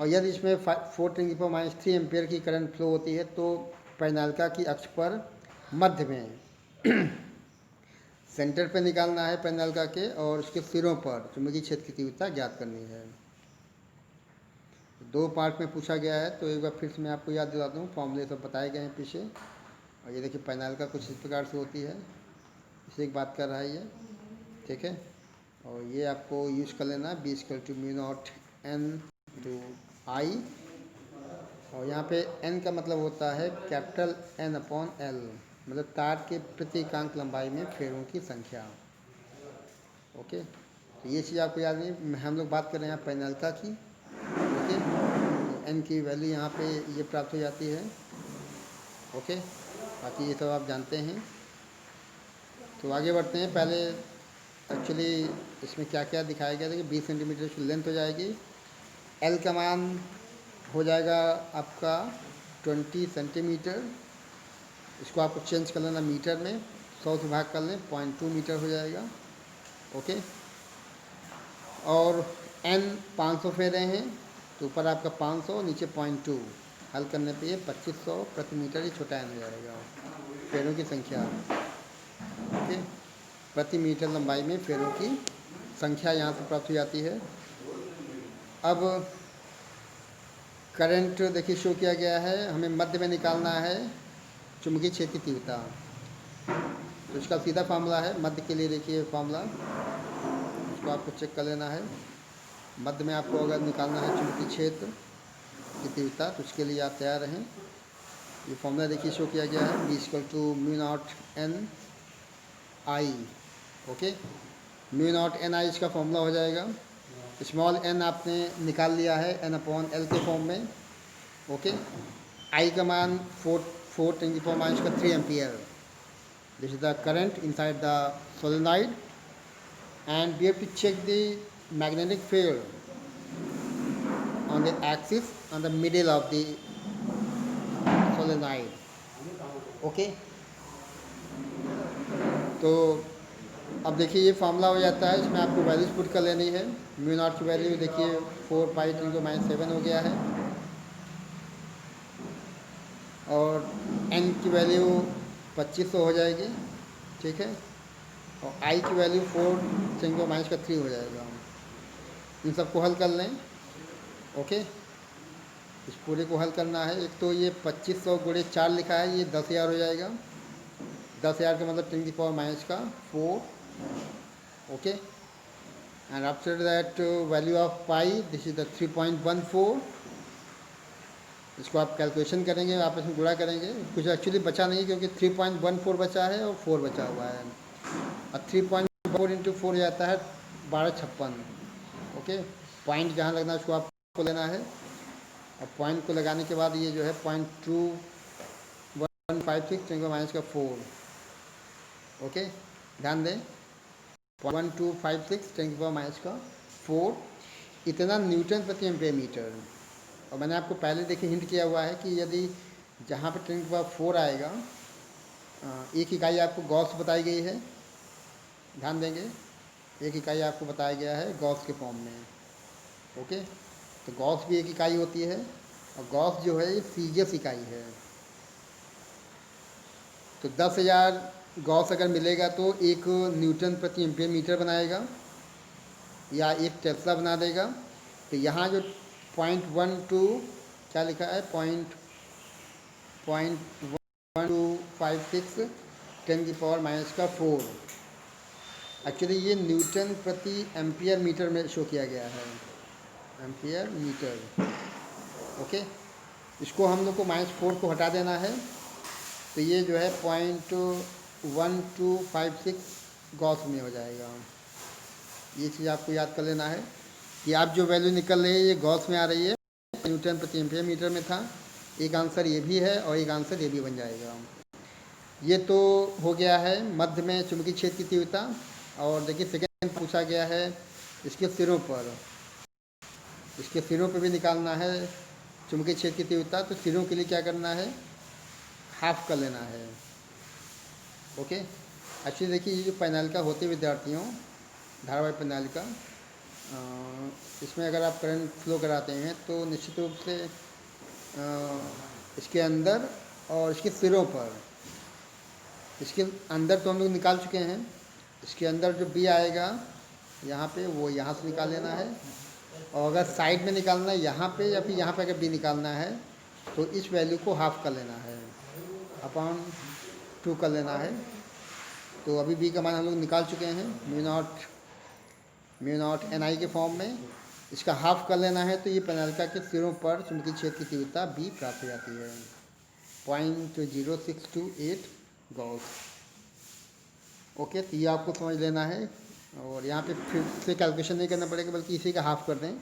और यदि इसमें 4×3 एम्पियर की करंट फ्लो होती है, तो परिनालिका की अक्ष पर मध्य में सेंटर पे निकालना है परिनालिका के, और उसके सिरों पर चुंबकीय क्षेत्र की तीव्रता ज्ञात करनी है। 2 पार्ट में पूछा गया है, तो एक बार फिर से मैं आपको याद दिलाता हूँ, फॉर्मूले सब बताए गए हैं पीछे। और ये देखिए परिनालिका कुछ इस प्रकार से होती है, इसे एक बात कर रहा है ये, ठीक है। और ये आपको यूज कर लेना है, बी = μ0n/I। और यहाँ पे n का मतलब होता है कैपिटल N/L, मतलब तार के प्रति एकांक लंबाई में फेरों की संख्या। ओके, तो ये चीज़ आपको याद नहीं, हम लोग बात कर रहे हैं यहाँ परिनालिका की। ओके, तो n की वैल्यू यहाँ पे ये प्राप्त हो जाती है। ओके, बाकी ये सब आप जानते हैं। तो आगे बढ़ते हैं। पहले एक्चुअली इसमें क्या क्या दिखाया गया था कि 20 सेंटीमीटर की लेंथ हो जाएगी, L का मान हो जाएगा आपका 20 सेंटीमीटर। इसको आपको चेंज कर लेना मीटर में, 100 से भाग कर लें, 0.2 मीटर हो जाएगा। ओके, और n 500 फेरे हैं, तो ऊपर आपका 500, नीचे 0.2, हल करने पे ये 2500 प्रति मीटर, ही छोटा n हो जाएगा फेरों की संख्या। ओके, प्रति मीटर लंबाई में फेरों की संख्या यहाँ से प्राप्त हो जाती है। अब करंट देखिए शो किया गया है, हमें मध्य में निकालना है चुंबकीय क्षेत्र की तीव्रता। तो इसका सीधा फार्मूला है मध्य के लिए, देखिए फार्मूला, इसको आपको चेक कर लेना है। मध्य में आपको अगर निकालना है चुंबकीय क्षेत्र की तीव्रता, तो उसके लिए आप तैयार रहें। ये फार्मूला देखिए शो किया गया है, बी = μ0n/I। ओके, μ0n/I इसका फॉर्मूला हो जाएगा। स्मॉल n आपने निकाल लिया है n/L के फॉर्म में। ओके, I का मान 4×3 ampere. This is the current inside the solenoid, and we have to check the magnetic field on the axis on the middle of the solenoid. Okay, तो अब देखिए ये फार्मूला हो जाता है, इसमें आपको वैल्यूज पुट कर लेनी है। μ0 की वैल्यू देखिए 4π×7 हो गया है, और n की वैल्यू 2500 हो जाएगी, ठीक है। और आई की वैल्यू 4 10⁻³ हो जाएगा। इन सबको हल कर लें। ओके, इस पूरे को हल करना है। एक तो ये 2500 गुणे 4 लिखा है, ये 10,000 हो जाएगा। 10,000 का मतलब 10⁻⁴। Okay, and after that value of pi, this is the 3.14। इसको आप कैलकुलेशन करेंगे, आपस में गुणा करेंगे। कुछ एक्चुअली बचा नहीं क्योंकि 3.14 बचा है और 4 बचा हुआ है, और 3.4 इंटू 4 जाता है 1256। ओके, पॉइंट जहाँ लगना है उसको आपको लेना है, और पॉइंट को लगाने के बाद ये जो है 0.2156 10⁻⁴। ओके, ध्यान दें, 0.1256 10⁻⁴, इतना न्यूटन प्रति एम्पीयर मीटर। और मैंने आपको पहले देखिए हिंट किया हुआ है कि यदि जहाँ पे 10⁻⁴ आएगा, एक इकाई आपको गॉस बताई गई है, ध्यान देंगे, एक इकाई आपको बताया गया है गॉस के फॉर्म में। ओके, तो गॉस भी एक इकाई होती है, और गॉस जो है ये सीजीएस इकाई है। तो 10,000 गॉस अगर मिलेगा तो 1 न्यूटन प्रति एम्पीयर मीटर बनाएगा, या 1 टेस्ला बना देगा। तो यहाँ जो 0.12 क्या लिखा है, 0.1256 10⁻⁴, एक्चुअली ये न्यूटन प्रति एम्पियर मीटर में शो किया गया है, एम्पियर मीटर। ओके, इसको हम लोग को -4 को हटा देना है, तो ये जो है 0.1256 गॉस में हो जाएगा। ये चीज़ आपको याद कर लेना है कि आप जो वैल्यू निकल रही है ये गॉस में आ रही है, न्यूटन प्रति एम्पियर मीटर में था। एक आंसर ये भी है और एक आंसर ये भी बन जाएगा। ये तो हो गया है मध्य में चुंबकीय क्षेत्र की तीव्रता। और देखिए सेकेंड पूछा गया है इसके सिरों पर, इसके सिरों पर भी निकालना है चुंबकीय क्षेत्र की तीव्रता। तो सिरों के लिए क्या करना है, हाफ कर लेना है। ओके, एक्चुअली देखिए ये जो पैनल होते विद्यार्थियों, धारावाहिक पैनल का, इसमें अगर आप करंट फ्लो कराते हैं तो निश्चित रूप से इसके अंदर और इसके सिरों पर, इसके अंदर तो हम लोग निकाल चुके हैं, इसके अंदर जो बी आएगा यहाँ पे, वो यहाँ से निकाल लेना है। और अगर साइड में निकालना है यहाँ पे, या फिर यहाँ पे अगर बी निकालना है तो इस वैल्यू को हाफ कर लेना है, अपॉन 2 कर लेना है। तो अभी बी का मान हम लोग निकाल चुके हैं, म्यू नॉट NI के फॉर्म में। इसका हाफ कर लेना है, तो ये पेनल्का के सिरों पर चुंबकीय क्षेत्र की तीव्रता बी प्राप्त हो जाती है, 0.0628 गॉस। ओके, तो ये आपको समझ लेना है, और यहाँ पे फिर से कैलकुलेशन नहीं करना पड़ेगा, बल्कि इसी का हाफ कर दें।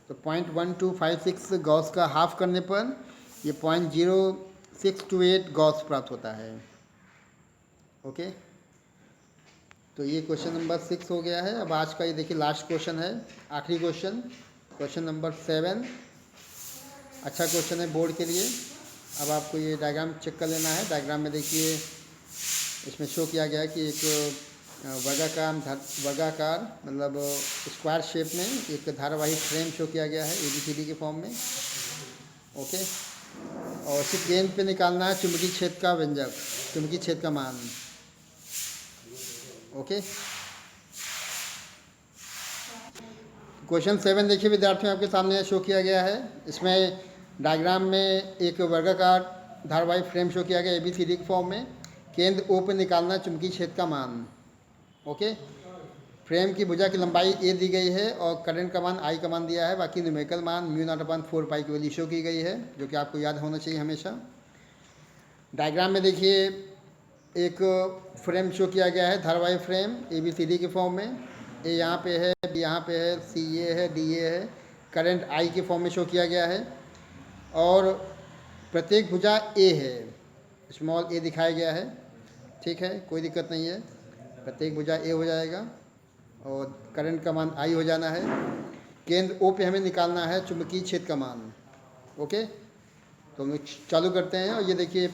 तो 0.1256 गॉस का हाफ करने पर ये 0.0628 गॉस प्राप्त होता है। ओके, तो ये क्वेश्चन नंबर 6 हो गया है। अब आज का ये देखिए लास्ट क्वेश्चन है, आखिरी क्वेश्चन, क्वेश्चन नंबर 7। अच्छा क्वेश्चन है बोर्ड के लिए। अब आपको ये डायग्राम चेक कर लेना है। डायग्राम में देखिए इसमें शो किया गया है कि एक वर्गाकार मतलब स्क्वायर शेप में एक धारावाही फ्रेम शो किया गया है ABCD के फॉर्म में। ओके, और इसी प्लेन पे निकालना है चुंबकीय क्षेत्र का व्यंजक, चुंबकीय क्षेत्र का मान। ओके, क्वेश्चन 7 देखिए विद्यार्थियों आपके सामने शो किया गया है। इसमें डायग्राम में एक वर्गाकार धारावाही फ्रेम शो किया गया ABCD के फॉर्म में। केंद्र O पर निकालना चुंबकीय क्षेत्र का मान। ओके, फ्रेम की भुजा की लंबाई A दी गई है और करंट का मान I का मान दिया है। बाकी न्यूमेरिकल मान μ0/4 पाई की वैल्यू शो की गई है, जो कि आपको याद होना चाहिए हमेशा। डायग्राम में देखिए एक फ्रेम शो किया गया है, धारावाही फ्रेम ABCD के फॉर्म में। A यहाँ पे है, B यहाँ पे है, C ये है, D ये है। करंट I के फॉर्म में शो किया गया है, और प्रत्येक भुजा A है, स्मॉल a दिखाया गया है। ठीक है, कोई दिक्कत नहीं है, प्रत्येक भुजा A हो जाएगा, और करंट का मान I हो जाना है। केंद्र O पे हमें निकालना है चुंबकीय क्षेत्र का मान। ओके, तो हम लोग चालू करते हैं। और ये देखिए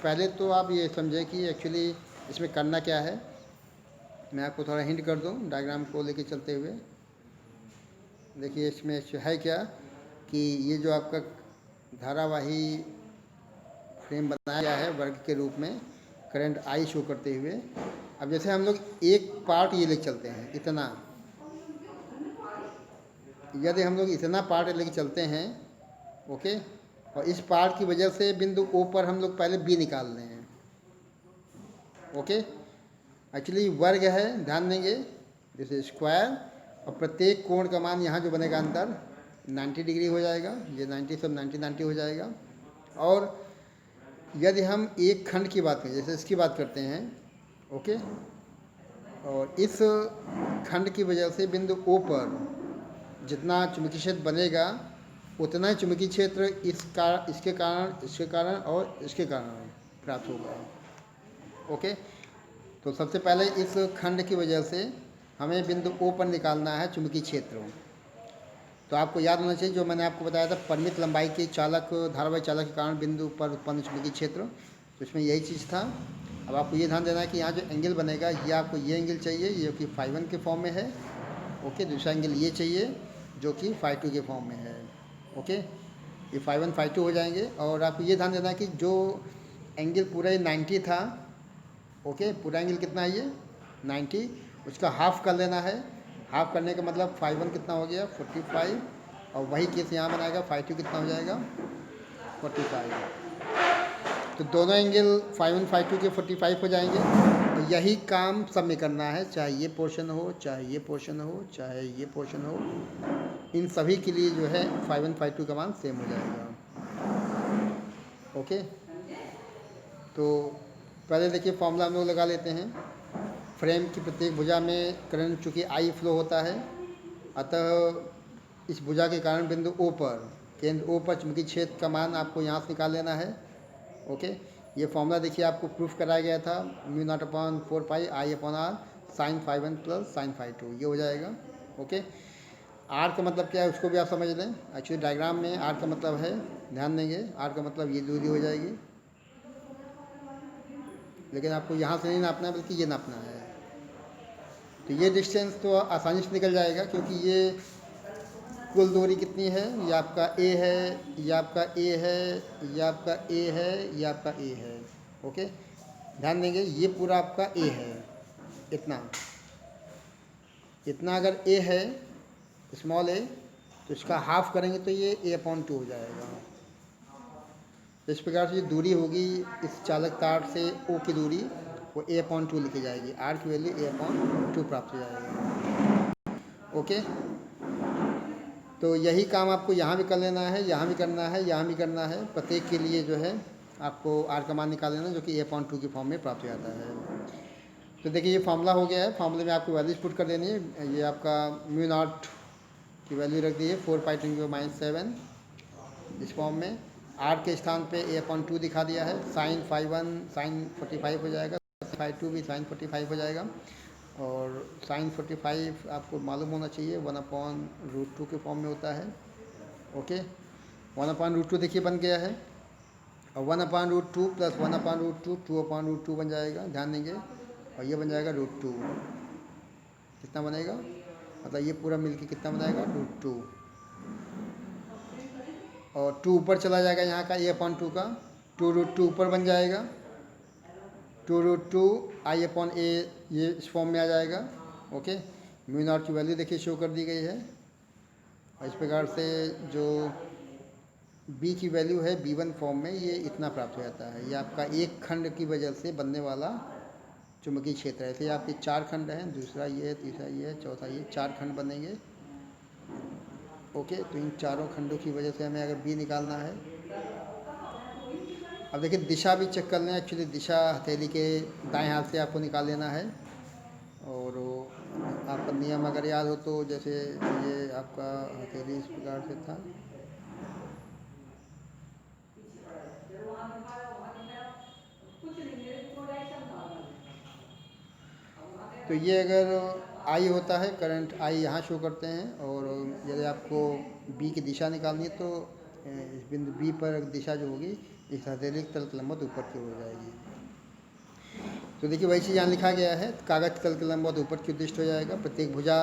पहले तो आप ये समझें कि एक्चुअली इसमें करना क्या है। मैं आपको थोड़ा हिंट कर दूं डायग्राम को लेके चलते हुए। देखिए इसमें है क्या कि ये जो आपका धारावाही फ्रेम बनाया गया है वर्ग के रूप में, करंट आई शो करते हुए। अब जैसे हम लोग एक पार्ट ये लेके चलते हैं इतना, यदि हम लोग इतना पार्ट लेके चलते हैं, ओके, और इस पार्ट की वजह से बिंदु ओ पर हम लोग पहले बी निकाल रहे हैं, ओके। एक्चुअली वर्ग है, ध्यान देंगे, जैसे स्क्वायर, और प्रत्येक कोण का मान यहाँ जो बनेगा अंतर 90 डिग्री हो जाएगा, ये 90 सब 90 हो जाएगा। और यदि हम एक खंड की बात करें, जैसे इसकी बात करते हैं, ओके, और इस खंड की वजह से बिंदु ओ पर जितना चुंबकीय क्षेत्र बनेगा उतना ही चुंबकीय क्षेत्र इसके कारण और इसके कारण प्राप्त होगा, ओके। तो सबसे पहले इस खंड की वजह से हमें बिंदु ओ पर निकालना है चुंबकीय क्षेत्र। तो आपको याद होना चाहिए जो मैंने आपको बताया था, परिमित लंबाई के चालक, धारावाही चालक के कारण बिंदु पर उत्पन्न चुंबकीय क्षेत्र, तो इसमें यही चीज़ था। अब आपको ये ध्यान देना है कि यहाँ जो एंगल बनेगा ये आपको ये एंगल चाहिए, ये कि φ1 के फॉर्म में है, ओके। दूसरा एंगल ये चाहिए जो कि φ2 के फॉर्म में है, ओके। ये φ1 φ2 हो जाएंगे। और आपको ये ध्यान देना है कि जो एंगल पूरा 90 था, ओके, पूरा एंगल कितना है ये 90, उसका हाफ कर लेना है। हाफ करने का मतलब φ1 कितना हो गया 45, और वही केस यहाँ बनाएगा φ2 कितना हो जाएगा 45। तो दोनों एंगल φ1 φ2 के 45 हो जाएंगे। और यही काम सब में करना है, चाहे ये पोर्शन हो, चाहे ये पोर्शन हो, चाहे ये पोर्शन हो, इन सभी के लिए जो है φ1 φ2 का मान सेम हो जाएगा, ओके। तो पहले देखिए फॉर्मूला हम लोग लगा लेते हैं। फ्रेम की प्रत्येक भुजा में करंट चूँकि आई फ्लो होता है, अतः इस भुजा के कारण बिंदु ओ पर, केंद्र ओ पर चुंबकीय क्षेत्र का मान आपको यहाँ से निकाल लेना है, ओके। ये फॉर्मूला देखिए आपको प्रूफ कराया गया था, μ0/4 I/r sin φ1 प्लस sin φ2, ये हो जाएगा, ओके। आर का मतलब क्या है उसको भी आप समझ लें। एक्चुअली डायग्राम में आर का मतलब है, ध्यान देंगे, आर का मतलब ये दूरी हो जाएगी, लेकिन आपको यहाँ से नहीं नापना है बल्कि ये नापना है। तो ये डिस्टेंस तो आसानी से निकल जाएगा, क्योंकि ये कुल दूरी कितनी है, ये आपका ए है, ये आपका ए है, ये आपका ए है, ये आपका ए है, ओके। ध्यान देंगे ये पूरा आपका ए है, इतना इतना अगर ए है, स्मॉल ए, तो इसका हाफ करेंगे तो ये a/2 हो जाएगा। इस प्रकार से ये दूरी होगी इस चालक तार से ओ की दूरी, वो a/2 लिखी जाएगी, आर की वैल्यू a/2 प्राप्त हो जाएगा, ओके। तो यही काम आपको यहाँ भी कर लेना है, यहाँ भी करना है, यहाँ भी करना है। प्रत्येक के लिए जो है आपको आर का मान निकाल लेना, जो कि a/2 के फॉर्म में प्राप्त हो जाता है। तो देखिए ये फार्मूला हो गया है, फार्मूले में आपको वैल्यूज पुट कर देनी है। ये आपका μ0 की वैल्यू रख दी है 4π10⁻⁷ इस फॉर्म में। आर के स्थान पे a/2 दिखा दिया है, साइन φ1 साइन 45 हो जाएगा, φ2 भी साइन 45 हो जाएगा, और साइन 45 आपको मालूम होना चाहिए 1/√2 के फॉर्म में होता है, ओके। 1/√2 देखिए बन गया है, और 1/√2 प्लस 1/√2 2/√2 बन जाएगा, ध्यान देंगे, और ये बन जाएगा √2। कितना बनेगा, मतलब ये पूरा मिलके कितना बनाएगा √2, और 2 ऊपर चला जाएगा यहाँ का a/2 का, 2√2 ऊपर बन जाएगा, 2√2 I/a ये इस फॉर्म में आ जाएगा, ओके। μ0 की वैल्यू देखिए शो कर दी गई है, और इस प्रकार से जो b की वैल्यू है b1 फॉर्म में ये इतना प्राप्त हो जाता है। ये आपका एक खंड की वजह से बनने वाला चुंबकीय क्षेत्र है। ऐसे आपके 4 खंड हैं, दूसरा ये है, तीसरा ये है, चौथा ये, 4 खंड बनेंगे, ओके। तो इन चारों खंडों की वजह से हमें अगर बी निकालना है, अब देखिए दिशा भी चेक कर लें। एक्चुअली दिशा हथेली के दाएं हाथ से आपको निकाल लेना है, और आपका नियम अगर याद हो तो, जैसे ये आपका हथेली इस प्रकार से था, तो ये अगर आई होता है, करंट आई यहाँ शो करते हैं, और यदि आपको बी की दिशा निकालनी है तो इस बिंदु बी पर दिशा जो होगी इस हथेली तल के लंबवत ऊपर की हो जाएगी। तो देखिए वही चीज़ यहाँ लिखा गया है, कागज तल के लंबवत ऊपर की उद्दिष्ट हो जाएगा। प्रत्येक भुजा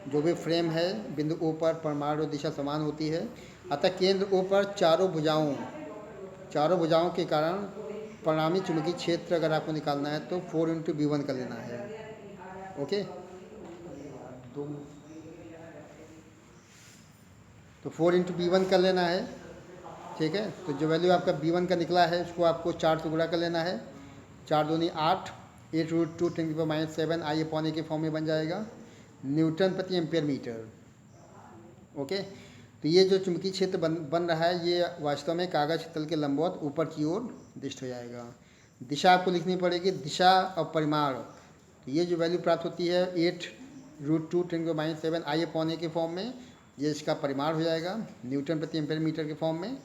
जो भी फ्रेम है बिंदु ओ पर परमाणु दिशा समान होती है, अतः केंद्र ओ पर चारों भुजाओं के कारण परिणामी चुंबकीय क्षेत्र अगर आपको निकालना है तो 4 × V1 का लेना है। ओके, दो तो 4 × V1 का लेना है। ठीक है, तो जो वैल्यू आपका V1 का निकला है उसको आपको 4 से गुणा कर लेना है। 4 दूनी 8, 8√2 × 10⁻⁷ I/A के फॉर्म में बन जाएगा, न्यूटन प्रति एम्पियर मीटर। ओके, तो ये जो चुंबकीय क्षेत्र बन रहा है ये वास्तव में कागज तल के लंबवत ऊपर की ओर दिष्ट हो जाएगा। दिशा आपको लिखनी पड़ेगी, दिशा और परिमाण। तो ये जो वैल्यू प्राप्त होती है 8√2 × 10⁻⁷ I/A के फॉर्म में, ये इसका परिमाण हो जाएगा न्यूटन प्रति एम्पियर मीटर के फॉर्म में।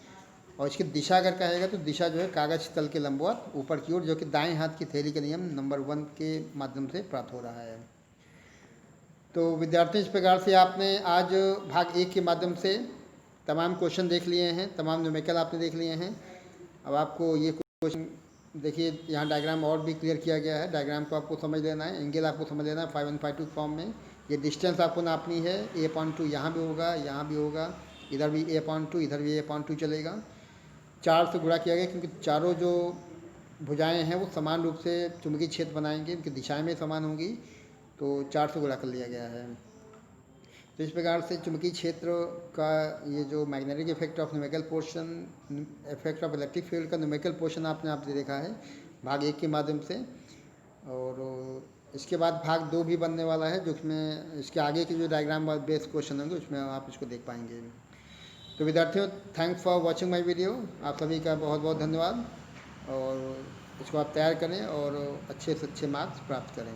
और इसकी दिशा अगर कहेगा तो दिशा जो है कागज तल के लंबवत ऊपर की ओर, जो कि दाएं हाथ की थैली के नियम नंबर 1 के माध्यम से प्राप्त हो रहा है। तो विद्यार्थी, इस प्रकार से आपने आज भाग 1 के माध्यम से तमाम क्वेश्चन देख लिए हैं, तमाम न्यूमेरिकल आपने देख लिए हैं। अब आपको ये क्वेश्चन देखिए, यहाँ डायग्राम और भी क्लियर किया गया है। डायग्राम को आपको समझ लेना है, एंगल आपको समझ लेना है 5 1 5 2 फॉर्म में। ये डिस्टेंस आपको नापनी है, A/2 यहाँ भी होगा, यहाँ भी होगा, इधर भी A/2, इधर भी A/2 चलेगा। 4 से गुणा किया गया क्योंकि चारों जो भुजाएं हैं वो समान रूप से चुंबकीय क्षेत्र बनाएंगे, उनकी दिशाएं में समान होंगी, तो 4 से गुणा कर लिया गया है। तो इस प्रकार से चुंबकीय क्षेत्र का ये जो magnetic effect of numerical portion, effect of electric field का न्यूमेरिकल पोर्शन आपने देखा है भाग 1 के माध्यम से। और इसके बाद भाग 2 भी बनने वाला है, जो उसमें इसके आगे के जो डायग्राम बेस्ड क्वेश्चन होंगे उसमें आप इसको देख पाएंगे। तो विद्यार्थियों, thanks for watching my video. आप सभी का बहुत बहुत धन्यवाद, और इसको आप तैयार करें और अच्छे से अच्छे मार्क्स प्राप्त करें।